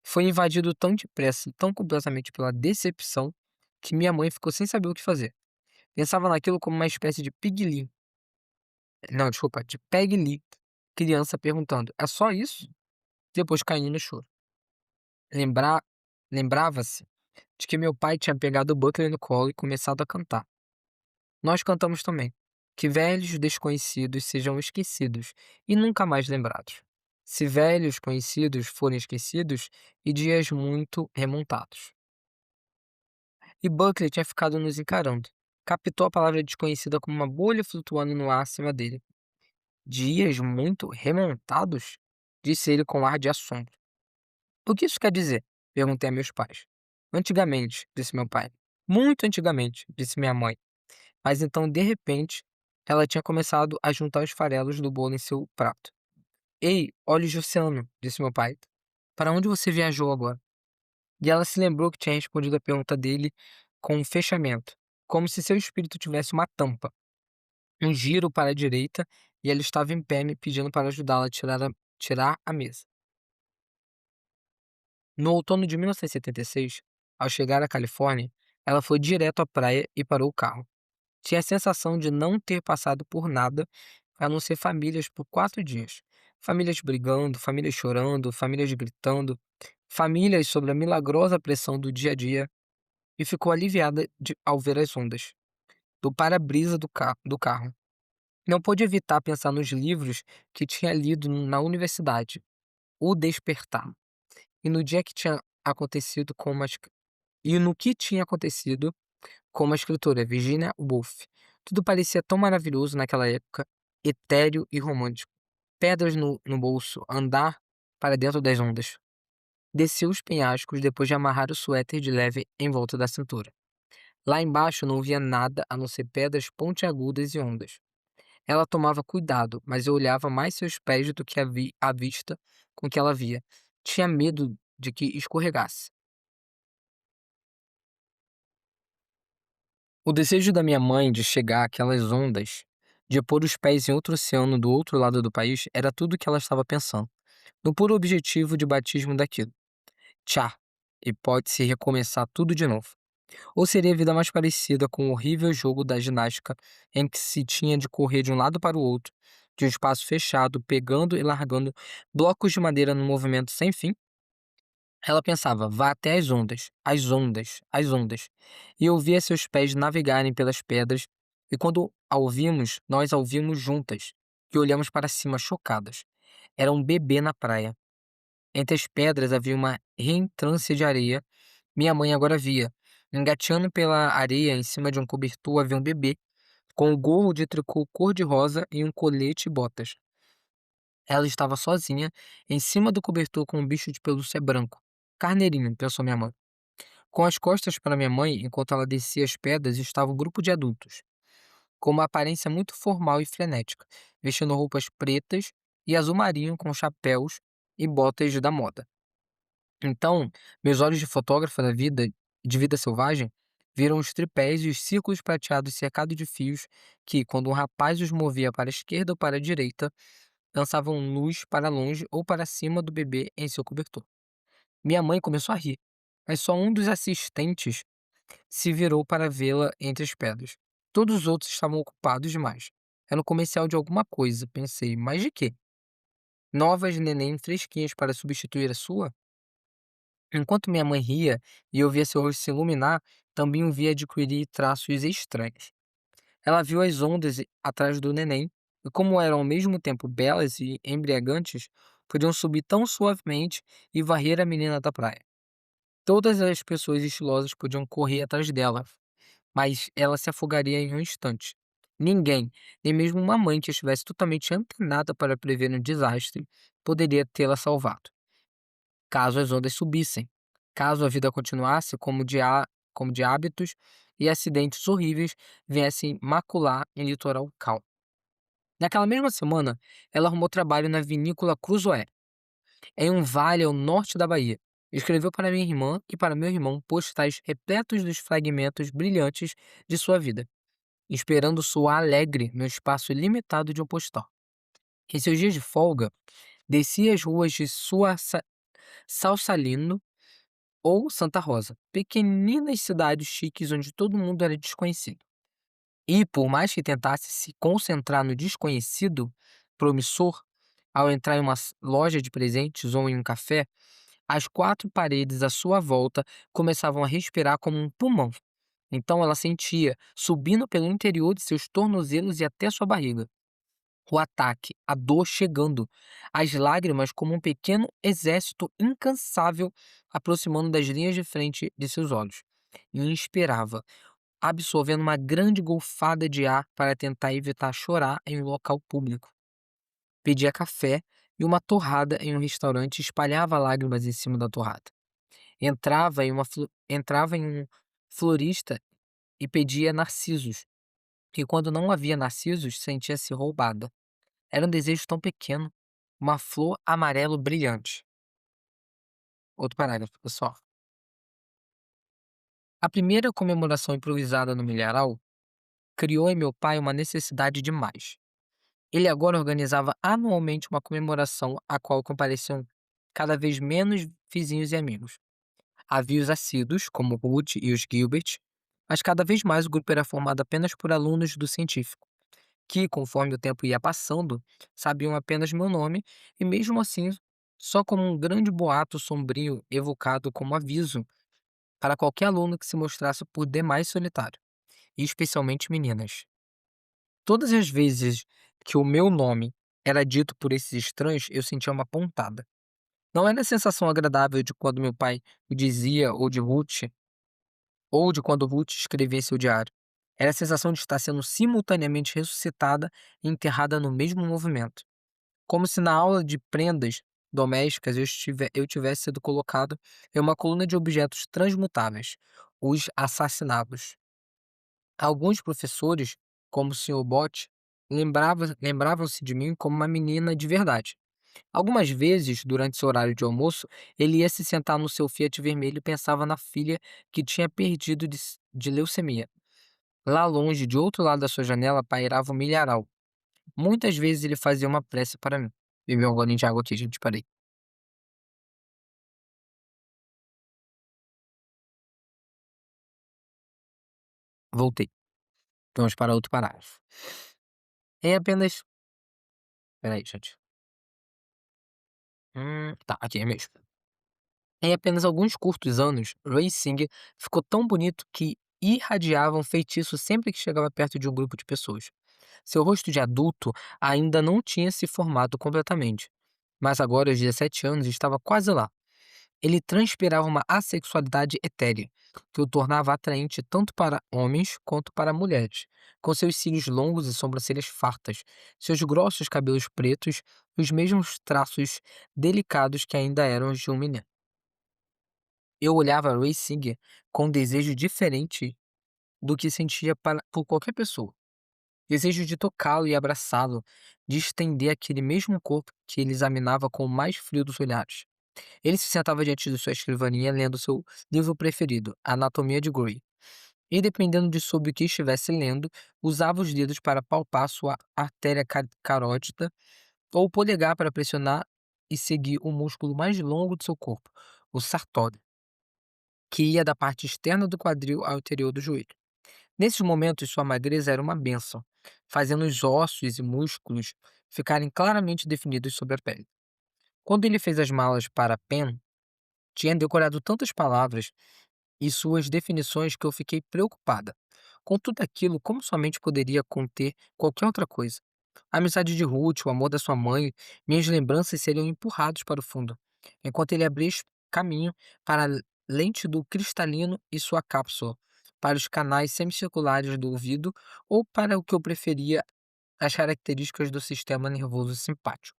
S1: Foi invadido tão depressa e tão completamente pela decepção que minha mãe ficou sem saber o que fazer. Pensava naquilo como uma espécie de pigli. Não, desculpa, de Peggy Lee, criança perguntando: "É só isso?" Depois caindo no choro. Lembra lembrava-se de que meu pai tinha pegado o Butler no colo e começado a cantar. Nós cantamos também. Que velhos desconhecidos sejam esquecidos e nunca mais lembrados. Se velhos conhecidos forem esquecidos e dias muito remontados. E Buckley tinha ficado nos encarando. Captou a palavra desconhecida como uma bolha flutuando no ar acima dele. Dias muito remontados? Disse ele com ar de assombro. O que isso quer dizer? Perguntei a meus pais. Antigamente, disse meu pai. Muito antigamente, disse minha mãe. Mas então, de repente, ela tinha começado a juntar os farelos do bolo em seu prato. Ei, olhos de oceano, disse meu pai. Para onde você viajou agora? E ela se lembrou que tinha respondido a pergunta dele com um fechamento, como se seu espírito tivesse uma tampa, um giro para a direita, e ela estava em pé me pedindo para ajudá-la a tirar a mesa. No outono de 1976, ao chegar à Califórnia, ela foi direto à praia e parou o carro. Tinha a sensação de não ter passado por nada, a não ser famílias por 4 dias. Famílias brigando, famílias chorando, famílias gritando, famílias sob a milagrosa pressão do dia a dia, e ficou aliviada ao ver as ondas do para-brisa do carro. Não pôde evitar pensar nos livros que tinha lido na universidade, O Despertar, e no dia que tinha acontecido com uma, es- e no que tinha acontecido com a escritora Virginia Woolf. Tudo parecia tão maravilhoso naquela época, etéreo e romântico. Pedras no bolso, andar para dentro das ondas. Desceu os penhascos depois de amarrar o suéter de leve em volta da cintura. Lá embaixo não via nada a não ser pedras pontiagudas e ondas. Ela tomava cuidado, mas eu olhava mais seus pés do que a vista com que ela via. Tinha medo de que escorregasse. O desejo da minha mãe de chegar àquelas ondas, de pôr os pés em outro oceano do outro lado do país, era tudo o que ela estava pensando, no puro objetivo de batismo daquilo. Tchá! E pode-se recomeçar tudo de novo. Ou seria a vida mais parecida com o horrível jogo da ginástica em que se tinha de correr de um lado para o outro, de um espaço fechado, pegando e largando blocos de madeira num movimento sem fim? Ela pensava, vá até as ondas, as ondas, as ondas. E eu via seus pés navegarem pelas pedras, e quando a ouvimos, nós a ouvimos juntas, e olhamos para cima chocadas. Era um bebê na praia. Entre as pedras havia uma reentrância de areia. Minha mãe agora via. Engateando pela areia em cima de um cobertor havia um bebê, com um gorro de tricô cor-de-rosa e um colete e botas. Ela estava sozinha, em cima do cobertor com um bicho de pelúcia branco. Carneirinho, pensou minha mãe. Com as costas para minha mãe, enquanto ela descia as pedras, estava um grupo de adultos, com uma aparência muito formal e frenética, vestindo roupas pretas e azul marinho com chapéus e botas da moda. Então, meus olhos de fotógrafa de vida selvagem, viram os tripés e os círculos prateados cercados de fios que, quando um rapaz os movia para a esquerda ou para a direita, lançavam luz para longe ou para cima do bebê em seu cobertor. Minha mãe começou a rir, mas só um dos assistentes se virou para vê-la entre as pedras. Todos os outros estavam ocupados demais. Era um comercial de alguma coisa, pensei, mas de quê? Novas neném fresquinhas para substituir a sua? Enquanto minha mãe ria e eu via seu rosto se iluminar, também o via adquirir traços estranhos. Ela viu as ondas atrás do neném, e como eram ao mesmo tempo belas e embriagantes, podiam subir tão suavemente e varrer a menina da praia. Todas as pessoas estilosas podiam correr atrás dela, mas ela se afogaria em um instante. Ninguém, nem mesmo uma mãe que estivesse totalmente antenada para prever um desastre, poderia tê-la salvado, caso as ondas subissem, caso a vida continuasse como de hábitos e acidentes horríveis viessem macular um litoral calmo. Naquela mesma semana, ela arrumou trabalho na vinícola Cruzoé, em um vale ao norte da Bahia. Escreveu para minha irmã e para meu irmão postais repletos dos fragmentos brilhantes de sua vida, esperando soar alegre no espaço limitado de um postal. Em seus dias de folga, descia as ruas de Salsalino ou Santa Rosa, pequeninas cidades chiques onde todo mundo era desconhecido. E, por mais que tentasse se concentrar no desconhecido promissor, ao entrar em uma loja de presentes ou em um café, as 4 paredes à sua volta começavam a respirar como um pulmão. Então ela sentia, subindo pelo interior de seus tornozelos e até sua barriga, o ataque, a dor chegando, as lágrimas como um pequeno exército incansável aproximando das linhas de frente de seus olhos. E inspirava, absorvendo uma grande golfada de ar para tentar evitar chorar em um local público. pedia café e uma torrada em um restaurante e espalhava lágrimas em cima da torrada. Entrava em um florista e pedia narcisos, e quando não havia narcisos, sentia-se roubada. Era um desejo tão pequeno, uma flor amarelo brilhante. Outro parágrafo, pessoal. A primeira comemoração improvisada no milharal criou em meu pai uma necessidade de mais. Ele agora organizava anualmente uma comemoração a qual compareciam cada vez menos vizinhos e amigos. Havia os assíduos, como Ruth e os Gilbert, mas cada vez mais o grupo era formado apenas por alunos do científico, que, conforme o tempo ia passando, sabiam apenas meu nome e, mesmo assim, só como um grande boato sombrio evocado como aviso para qualquer aluno que se mostrasse por demais solitário, e especialmente meninas. Todas as vezes que o meu nome era dito por esses estranhos, eu sentia uma pontada. Não era a sensação agradável de quando meu pai o dizia ou de quando Ruth escrevia em seu diário. Era a sensação de estar sendo simultaneamente ressuscitada e enterrada no mesmo movimento. Como se na aula de prendas domésticas eu tivesse sido colocado em uma coluna de objetos transmutáveis, os assassinados. Alguns professores, como o Sr. Bott, lembravam-se de mim como uma menina de verdade. Algumas vezes, durante seu horário de almoço, ele ia se sentar no seu Fiat vermelho e pensava na filha que tinha perdido de leucemia. Lá longe, de outro lado da sua janela, pairava o milharal. Muitas vezes ele fazia uma prece para mim. Bebeu um golinho de água aqui, gente, parei. Voltei. Vamos para outro parágrafo. Em apenas. Peraí, gente. Tá, aqui é mesmo. Em apenas alguns curtos anos, Ray Singer ficou tão bonito que irradiava um feitiço sempre que chegava perto de um grupo de pessoas. Seu rosto de adulto ainda não tinha se formado completamente, mas agora, aos 17 anos, estava quase lá. Ele transpirava uma assexualidade etérea, que o tornava atraente tanto para homens quanto para mulheres, com seus cílios longos e sobrancelhas fartas, seus grossos cabelos pretos e os mesmos traços delicados que ainda eram os de um menino. Eu olhava Ray Singer com um desejo diferente do que sentia por qualquer pessoa. Desejo de tocá-lo e abraçá-lo, de estender aquele mesmo corpo que ele examinava com o mais frio dos olhares. Ele se sentava diante de sua escrivaninha lendo seu livro preferido, Anatomia de Grey. E, dependendo de sobre o que estivesse lendo, usava os dedos para palpar sua artéria carótida ou o polegar para pressionar e seguir o músculo mais longo do seu corpo, o sartório, que ia da parte externa do quadril ao interior do joelho. Nesses momentos, sua magreza era uma bênção, fazendo os ossos e músculos ficarem claramente definidos sobre a pele. Quando ele fez as malas para Penn, tinha decorado tantas palavras e suas definições que eu fiquei preocupada. Com tudo aquilo, como somente poderia conter qualquer outra coisa? A amizade de Ruth, o amor da sua mãe, minhas lembranças seriam empurrados para o fundo, enquanto ele abria caminho para a lente do cristalino e sua cápsula, para os canais semicirculares do ouvido ou para o que eu preferia, as características do sistema nervoso simpático.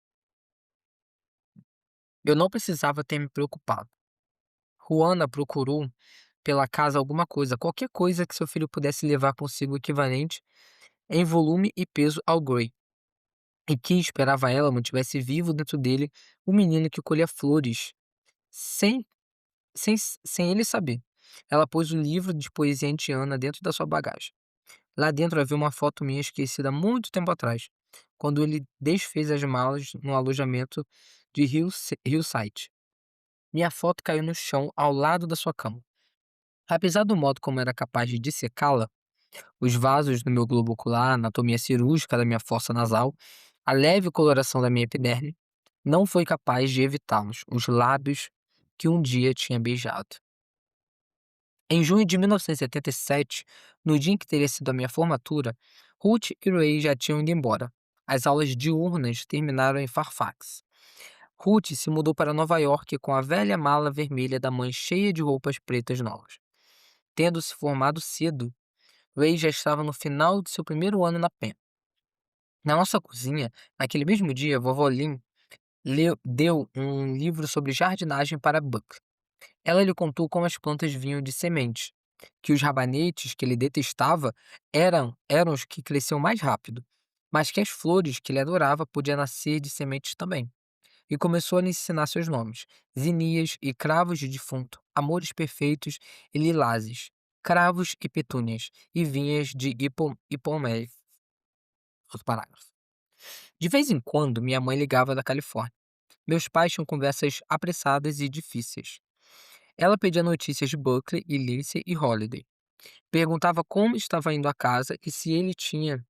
S1: Eu não precisava ter me preocupado. Juana procurou pela casa alguma coisa, qualquer coisa que seu filho pudesse levar consigo equivalente em volume e peso ao Grey, e que esperava ela mantivesse vivo dentro dele o menino que colhia flores, sem, sem ele saber. Ela pôs o livro de poesia indiana dentro da sua bagagem. Lá dentro havia uma foto minha esquecida há muito tempo atrás, quando ele desfez as malas no alojamento de Hillside. Minha foto caiu no chão ao lado da sua cama. Apesar do modo como era capaz de dissecá-la, os vasos do meu globo ocular, a anatomia cirúrgica da minha fossa nasal, a leve coloração da minha epiderme, não foi capaz de evitá-los, os lábios que um dia tinha beijado. Em junho de 1977, no dia em que teria sido a minha formatura, Ruth e Ray já tinham ido embora. As aulas diurnas terminaram em Fairfax. Ruth se mudou para Nova York com a velha mala vermelha da mãe cheia de roupas pretas novas. Tendo se formado cedo, Ray já estava no final de seu primeiro ano na Penn. Na nossa cozinha, naquele mesmo dia, vovó Lin deu um livro sobre jardinagem para Buck. Ela lhe contou como as plantas vinham de sementes, que os rabanetes que ele detestava eram os que cresciam mais rápido, mas que as flores que ele adorava podiam nascer de sementes também. E começou a lhe ensinar seus nomes: zinnias e cravos de defunto, amores perfeitos e lilazes, cravos e petúnias, e vinhas de hipoméis. Outro parágrafo. De vez em quando, minha mãe ligava da Califórnia. Meus pais tinham conversas apressadas e difíceis. Ela pedia notícias de Buckley e Lindsay e Holiday. Perguntava como estava indo a casa e se ele tinha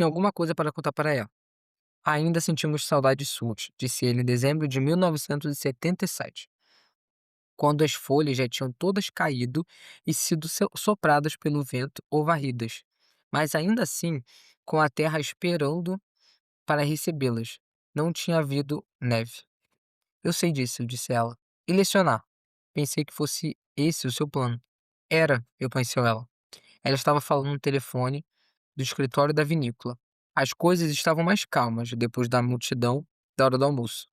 S1: alguma coisa para contar para ela. Ainda sentimos saudades suas, disse ele em dezembro de 1977, quando as folhas já tinham todas caído e sido sopradas pelo vento ou varridas, mas ainda assim com a terra esperando para recebê-las. Não tinha havido neve. Eu sei disso, disse ela. E lecionar? Pensei que fosse esse o seu plano. Era, reconheceu ela. Ela estava falando no telefone do escritório da vinícola. As coisas estavam mais calmas depois da multidão da hora do almoço.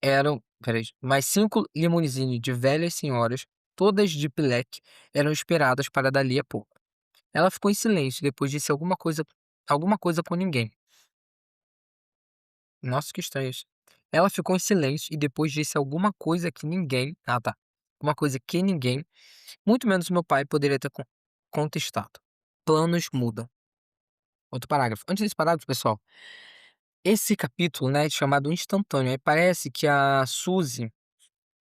S1: Peraí, mais 5 limusines de velhas senhoras, todas de pileque, eram esperadas para dali a pouco. Ela ficou em silêncio e depois disse alguma coisa com ninguém. Nossa, que estranho isso. Ela ficou em silêncio e depois disse alguma coisa que ninguém. Ah, tá. Uma coisa que ninguém, muito menos meu pai, poderia ter contestado. Planos mudam. Outro parágrafo. Antes desse parágrafo, pessoal, esse capítulo, né, é chamado instantâneo. Aí parece que a Suzy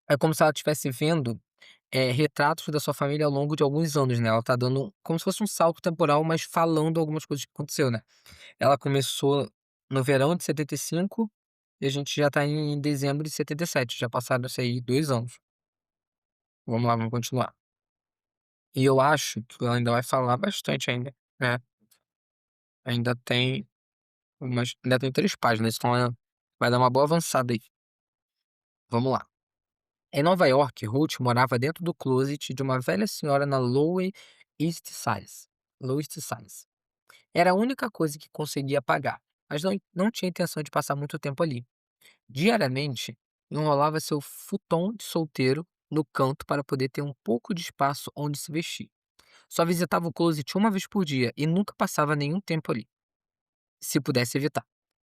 S1: é como se ela estivesse vendo retratos da sua família ao longo de alguns anos, né? Ela tá dando como se fosse um salto temporal, mas falando algumas coisas que aconteceu, né? Ela começou no verão de 75 e a gente já tá em dezembro de 77. Já passaram isso aí 2 anos. Vamos lá, vamos continuar. E eu acho que ela ainda vai falar bastante ainda, né? Ainda tem ainda tem 3 páginas, então ela vai dar uma boa avançada aí. Vamos lá. Em Nova York, Ruth morava dentro do closet de uma velha senhora na Lower East Side. Lower East Side. Era a única coisa que conseguia pagar, mas não tinha intenção de passar muito tempo ali. Diariamente, enrolava seu futon de solteiro no canto para poder ter um pouco de espaço onde se vestir. Só visitava o closet uma vez por dia e nunca passava nenhum tempo ali, se pudesse evitar.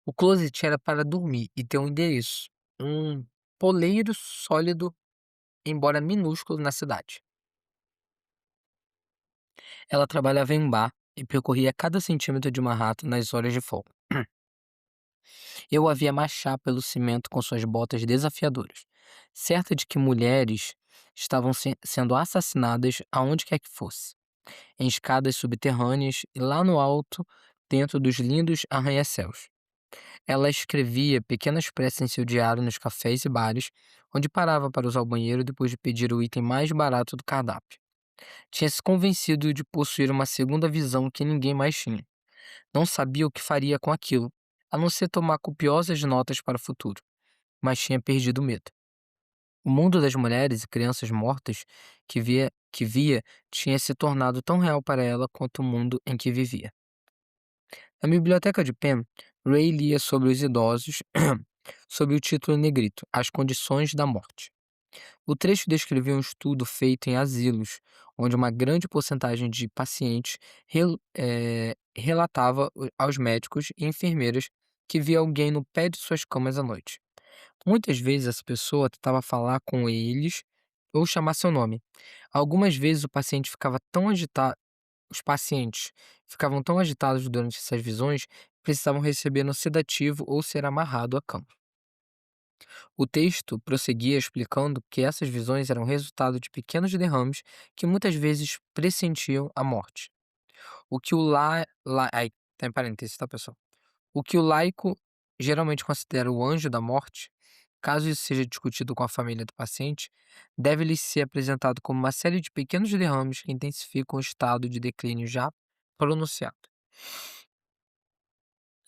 S1: O closet era para dormir e ter um endereço, um poleiro sólido, embora minúsculo na cidade. Ela trabalhava em um bar e percorria cada centímetro de Manhattan nas horas de folga. Eu a via marchar pelo cimento com suas botas desafiadoras, certa de que mulheres estavam sendo assassinadas aonde quer que fosse, em escadas subterrâneas e lá no alto, dentro dos lindos arranha-céus. Ela escrevia pequenas preces em seu diário nos cafés e bares, onde parava para usar o banheiro depois de pedir o item mais barato do cardápio. Tinha se convencido de possuir uma segunda visão que ninguém mais tinha. Não sabia o que faria com aquilo, a não ser tomar copiosas notas para o futuro, mas tinha perdido o medo. O mundo das mulheres e crianças mortas que via tinha se tornado tão real para ela quanto o mundo em que vivia. Na biblioteca de Penn, Ray lia sobre os idosos, sob o título em negrito, As Condições da Morte. O trecho descrevia um estudo feito em asilos, onde uma grande porcentagem de pacientes relatava aos médicos e enfermeiras que via alguém no pé de suas camas à noite. Muitas vezes essa pessoa tentava falar com eles ou chamar seu nome. Algumas vezes os pacientes ficavam tão agitados durante essas visões que precisavam receber um sedativo ou ser amarrado à cama. O texto prosseguia explicando que essas visões eram resultado de pequenos derrames que muitas vezes pressentiam a morte. O que o ai, tá em parênteses, tá, pessoal? O que o laico geralmente considera o anjo da morte, caso isso seja discutido com a família do paciente, deve-lhe ser apresentado como uma série de pequenos derrames que intensificam o estado de declínio já pronunciado.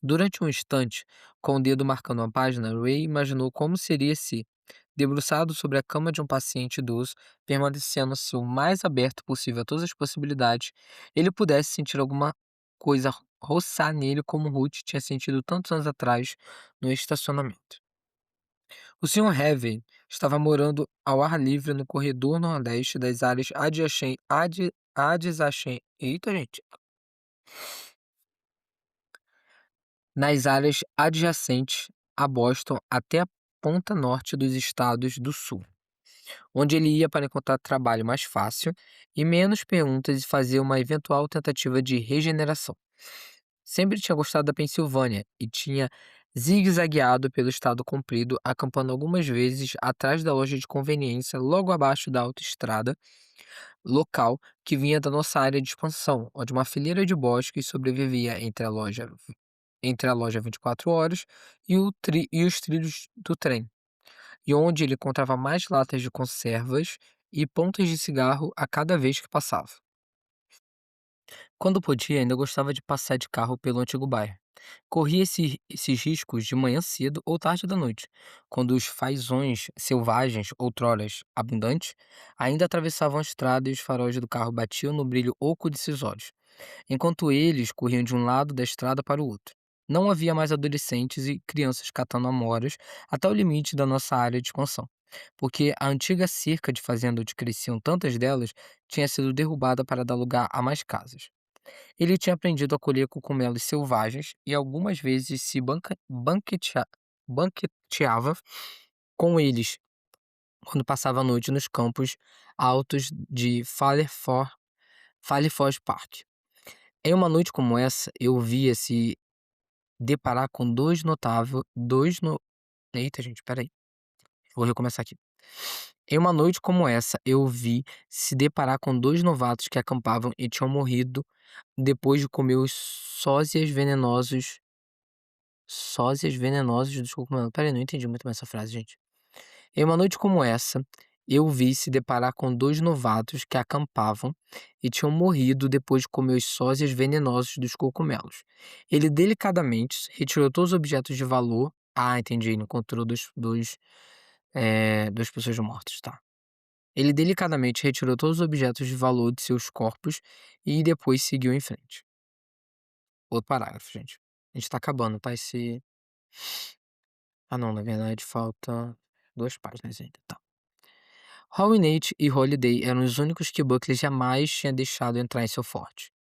S1: Durante um instante, com o dedo marcando uma página, Ray imaginou como seria se, debruçado sobre a cama de um paciente idoso, permanecendo-se o mais aberto possível a todas as possibilidades, ele pudesse sentir alguma coisa roçar nele como Ruth tinha sentido tantos anos atrás no estacionamento. O Sr. Heaven estava morando ao ar livre no corredor nordeste das áreas eita, gente, nas áreas adjacentes a Boston até a ponta norte dos estados do sul, onde ele ia para encontrar trabalho mais fácil e menos perguntas e fazer uma eventual tentativa de regeneração. Sempre tinha gostado da Pensilvânia e tinha zigue-zagueado pelo estado comprido, acampando algumas vezes atrás da loja de conveniência logo abaixo da autoestrada local que vinha da nossa área de expansão, onde uma fileira de bosques sobrevivia entre a loja 24 horas e os trilhos do trem, e onde ele encontrava mais latas de conservas e pontas de cigarro a cada vez que passava. Quando podia, ainda gostava de passear de carro pelo antigo bairro. Corria esses riscos de manhã cedo ou tarde da noite, quando os fazões selvagens, outroras abundantes, ainda atravessavam a estrada e os faróis do carro batiam no brilho oco de seus olhos, enquanto eles corriam de um lado da estrada para o outro. Não havia mais adolescentes e crianças catando amoras até o limite da nossa área de expansão, porque a antiga cerca de fazenda onde cresciam tantas delas tinha sido derrubada para dar lugar a mais casas. Ele tinha aprendido a colher cogumelos selvagens e algumas vezes se banqueteava com eles quando passava a noite nos campos altos de Falley Forge Park. Em uma noite como essa, eu via se deparar com dois notáveis. Eita, gente, peraí. Vou recomeçar aqui. Em uma noite como essa, eu vi se deparar com dois novatos que acampavam e tinham morrido depois de comer os sósias venenosos dos cogumelos. Espera aí, não entendi muito bem essa frase, gente. Em uma noite como essa, eu vi se deparar com dois novatos que acampavam e tinham morrido depois de comer os sósias venenosos dos cogumelos. Ele delicadamente retirou todos os objetos de valor. Ah, entendi. Ele encontrou duas pessoas mortas, tá. Ele delicadamente retirou todos os objetos de valor de seus corpos e depois seguiu em frente. Outro parágrafo, gente. A gente tá acabando, tá? Ah, não, na verdade falta 2 páginas ainda, tá. Nate e Holiday eram os únicos que Buckley jamais tinha deixado entrar em seu forte.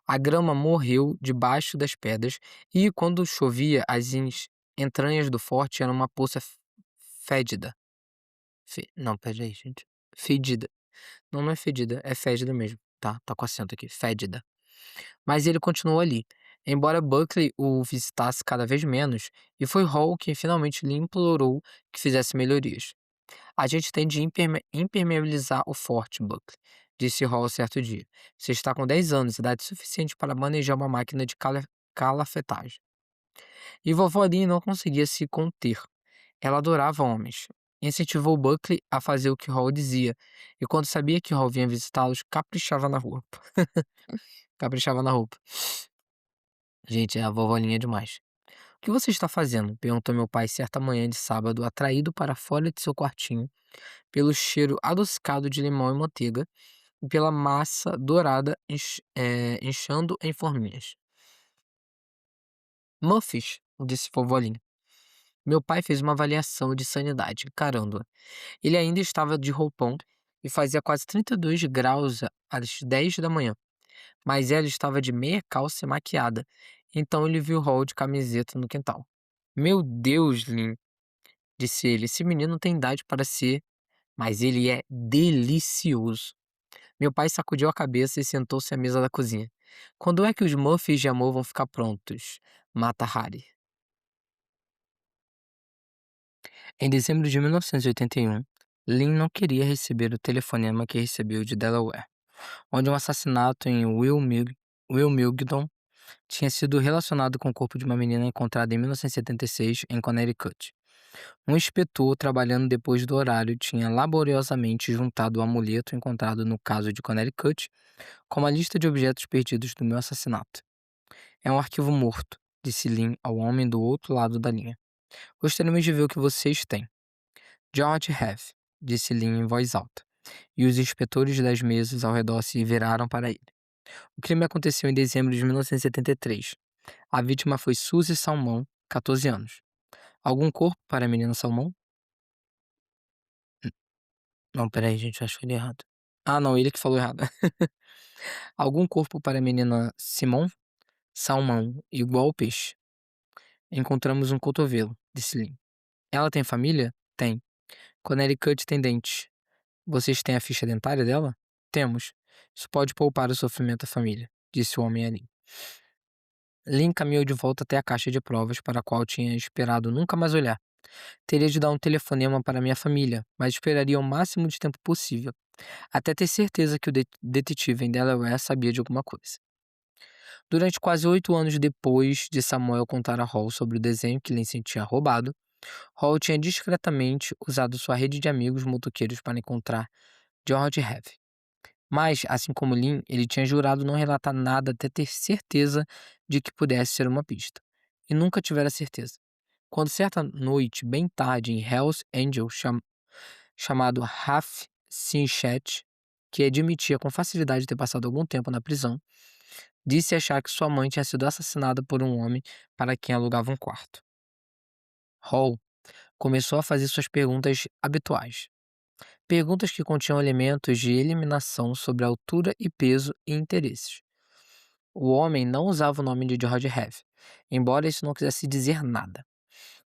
S1: A grama morreu debaixo das pedras e, quando chovia, as entranhas do forte eram uma poça fédida. Não, pera aí, gente. Fedida. Não, não é fedida, é fédida mesmo. Tá com acento aqui, fédida. Mas ele continuou ali, embora Buckley o visitasse cada vez menos, e foi Hall quem finalmente lhe implorou que fizesse melhorias. A gente tem de impermeabilizar o forte, Buckley, disse Hall certo dia. Você está com 10 anos, idade suficiente para manejar uma máquina de calafetagem. E vovó Lynn não conseguia se conter. Ela adorava homens. Incentivou Buckley a fazer o que Hall dizia, e quando sabia que Hall vinha visitá-los, caprichava na rua. Caprichava na roupa. Gente, a vovolinha é demais. "O que você está fazendo?" perguntou meu pai certa manhã de sábado, atraído para fora de seu quartinho pelo cheiro adocicado de limão e manteiga e pela massa dourada inchando em forminhas. "Muffins", disse vovolinha. Meu pai fez uma avaliação de sanidade, encarando-a. Ele ainda estava de roupão e fazia quase 32 graus às 10 da manhã. Mas ela estava de meia calça e maquiada, então ele viu Hall de camiseta no quintal. "Meu Deus, Lynn", disse ele, "esse menino tem idade para ser, mas ele é delicioso." Meu pai sacudiu a cabeça e sentou-se à mesa da cozinha. "Quando é que os muffins de amor vão ficar prontos, Mata Hari?" Em dezembro de 1981, Lynn não queria receber o telefonema que recebeu de Delaware, onde um assassinato em Wilmington tinha sido relacionado com o corpo de uma menina encontrada em 1976 em Connecticut. Um inspetor, trabalhando depois do horário, tinha laboriosamente juntado o amuleto encontrado no caso de Connecticut com a lista de objetos perdidos do meu assassinato. "É um arquivo morto", disse Lynn ao homem do outro lado da linha. "Gostaríamos de ver o que vocês têm." "George have", disse Lynn em voz alta, e os inspetores das mesas ao redor se viraram para ele. O crime aconteceu em dezembro de 1973. A vítima foi Suzy Salmão, 14 anos. Algum corpo para a menina Salmão? Não, peraí, gente, eu acho ele errado. Ah, não, ele que falou errado. Algum corpo para a menina Simon? Salmão, igual o peixe. Encontramos um cotovelo, disse Lin. Ela tem família? Tem. Connecticut tem dente. Vocês têm a ficha dentária dela? Temos. Isso pode poupar o sofrimento da família, disse o homem ali. Lin caminhou de volta até a caixa de provas para a qual tinha esperado nunca mais olhar. Teria de dar um telefonema para minha família, mas esperaria o máximo de tempo possível, até ter certeza que o detetive em Delaware sabia de alguma coisa. Durante quase 8 anos depois de Samuel contar a Hall sobre o desenho que Lindsay tinha roubado, Hall tinha discretamente usado sua rede de amigos motoqueiros para encontrar George Heavy. Mas, assim como Lynn, ele tinha jurado não relatar nada até ter certeza de que pudesse ser uma pista. E nunca tivera certeza. Quando certa noite, bem tarde, em Hells Angels, chamado Raf Sinchet, que admitia com facilidade ter passado algum tempo na prisão, disse achar que sua mãe tinha sido assassinada por um homem para quem alugava um quarto. Hall começou a fazer suas perguntas habituais. Perguntas que continham elementos de eliminação sobre altura e peso e interesses. O homem não usava o nome de George Heath, embora isso não quisesse dizer nada.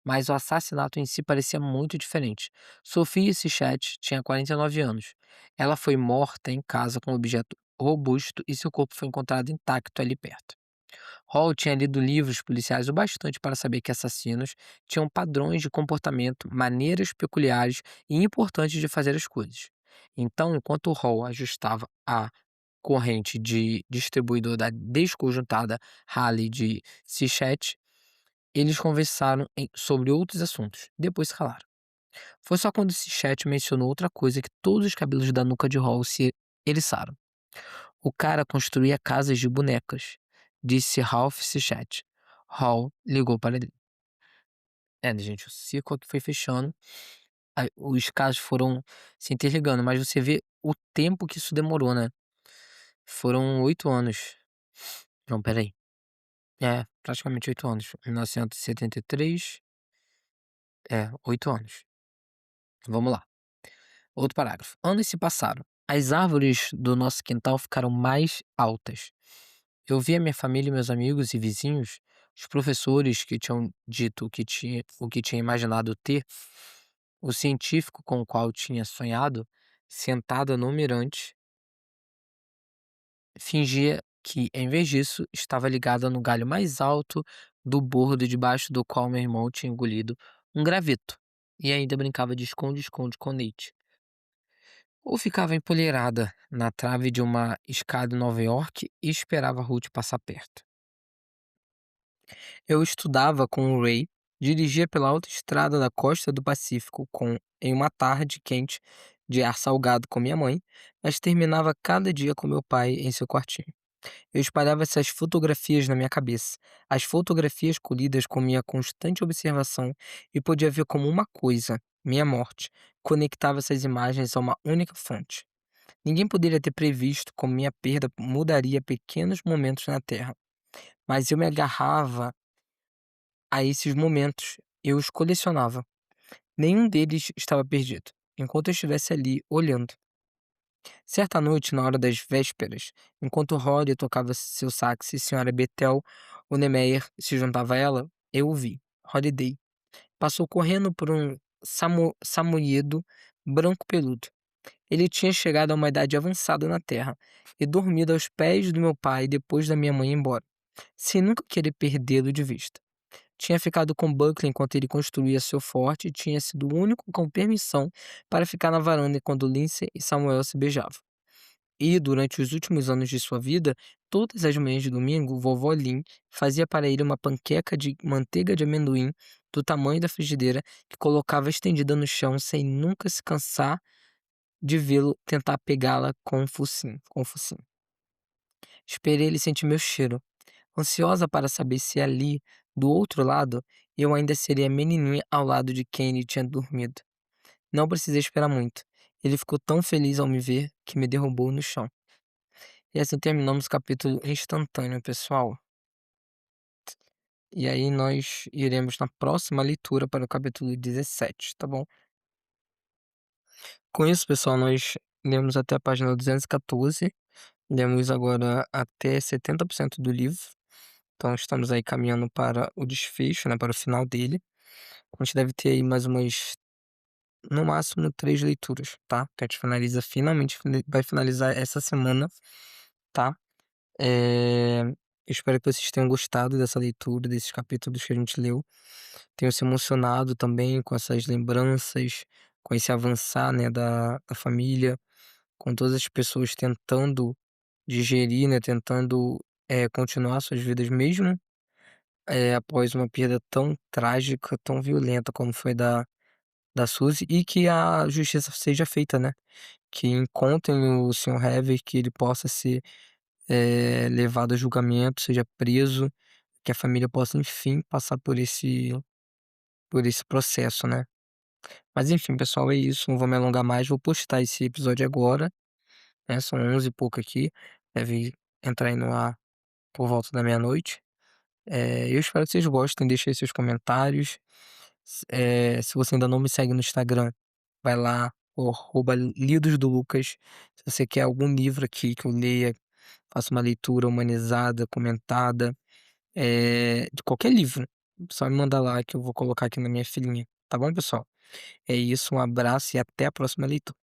S1: Mas o assassinato em si parecia muito diferente. Sophie Sichet tinha 49 anos. Ela foi morta em casa com um objeto robusto e seu corpo foi encontrado intacto ali perto. Hall tinha lido livros policiais o bastante para saber que assassinos tinham padrões de comportamento, maneiras peculiares e importantes de fazer as coisas. Então, enquanto Hall ajustava a corrente de distribuidor da desconjuntada Raleigh de Sichet, eles conversaram sobre outros assuntos. Depois se calaram. Foi só quando Sichet mencionou outra coisa que todos os cabelos da nuca de Hall se eriçaram. O cara construía casas de bonecas, disse Ralph Sichet. Hall ligou para ele. Gente, o ciclo aqui foi fechando. Os casos foram se interligando, mas você vê o tempo que isso demorou, né? Foram 8 anos. Não, peraí. Praticamente 8 anos. 1973. 8 anos. Vamos lá. Outro parágrafo. Anos se passaram. As árvores do nosso quintal ficaram mais altas. Eu via minha família, meus amigos e vizinhos, os professores que tinham dito o que tinha imaginado ter, o científico com o qual tinha sonhado, sentada no mirante, fingia que, em vez disso, estava ligada no galho mais alto do bordo debaixo do qual meu irmão tinha engolido um graveto e ainda brincava de esconde-esconde com Nate. Ou ficava empoleirada na trave de uma escada em Nova York e esperava Ruth passar perto. Eu estudava com o Ray, dirigia pela autoestrada da costa do Pacífico em uma tarde quente de ar salgado com minha mãe, mas terminava cada dia com meu pai em seu quartinho. Eu espalhava essas fotografias na minha cabeça, as fotografias colhidas com minha constante observação, e podia ver como uma coisa, minha morte, conectava essas imagens a uma única fonte. Ninguém poderia ter previsto como minha perda mudaria pequenos momentos na Terra, mas eu me agarrava a esses momentos, eu os colecionava. Nenhum deles estava perdido, enquanto eu estivesse ali olhando. Certa noite, na hora das vésperas, enquanto Rory tocava seu sax e Sra. Bethel Onemeyer se juntava a ela, eu o vi. Holiday passou correndo por um samoyedo branco peludo. Ele tinha chegado a uma idade avançada na terra e dormido aos pés do meu pai depois da minha mãe ir embora, sem nunca querer perdê-lo de vista. Tinha ficado com Buckley enquanto ele construía seu forte e tinha sido o único com permissão para ficar na varanda quando Lindsay e Samuel se beijavam. E, durante os últimos anos de sua vida, todas as manhãs de domingo, vovó Lynn fazia para ele uma panqueca de manteiga de amendoim do tamanho da frigideira que colocava estendida no chão sem nunca se cansar de vê-lo tentar pegá-la com um focinho. Esperei ele sentir meu cheiro, ansiosa para saber se ali, do outro lado, eu ainda seria a menininha ao lado de quem ele tinha dormido. Não precisei esperar muito. Ele ficou tão feliz ao me ver que me derrubou no chão. E assim terminamos o capítulo instantâneo, pessoal. E aí nós iremos na próxima leitura para o capítulo 17, tá bom? Com isso, pessoal, nós lemos até a página 214, lemos agora até 70% do livro, então estamos aí caminhando para o desfecho, né, para o final dele. A gente deve ter aí mais umas, no máximo, 3 leituras, tá? Que a gente finaliza finalmente, vai finalizar essa semana, tá? Espero que vocês tenham gostado dessa leitura, desses capítulos que a gente leu. Tenham se emocionado também com essas lembranças, com esse avançar, né, da família, com todas as pessoas tentando digerir, né, tentando, continuar suas vidas mesmo, após uma perda tão trágica, tão violenta como foi da Suzy, e que a justiça seja feita, né, que encontrem o senhor Hever, que ele possa ser, levado a julgamento, seja preso, que a família possa enfim passar por esse processo, né. Mas enfim, pessoal, é isso, não vou me alongar mais, vou postar esse episódio agora, né, são 11 e pouco aqui, deve entrar aí no ar por volta da meia-noite. Eu espero que vocês gostem, deixe aí seus comentários. Se você ainda não me segue no Instagram, vai lá, o @lidos do Lucas. Se você quer algum livro aqui que eu leia, faça uma leitura humanizada, comentada, de qualquer livro, só me mandar lá que eu vou colocar aqui na minha filhinha, tá bom, pessoal? É isso, um abraço e até a próxima leitura.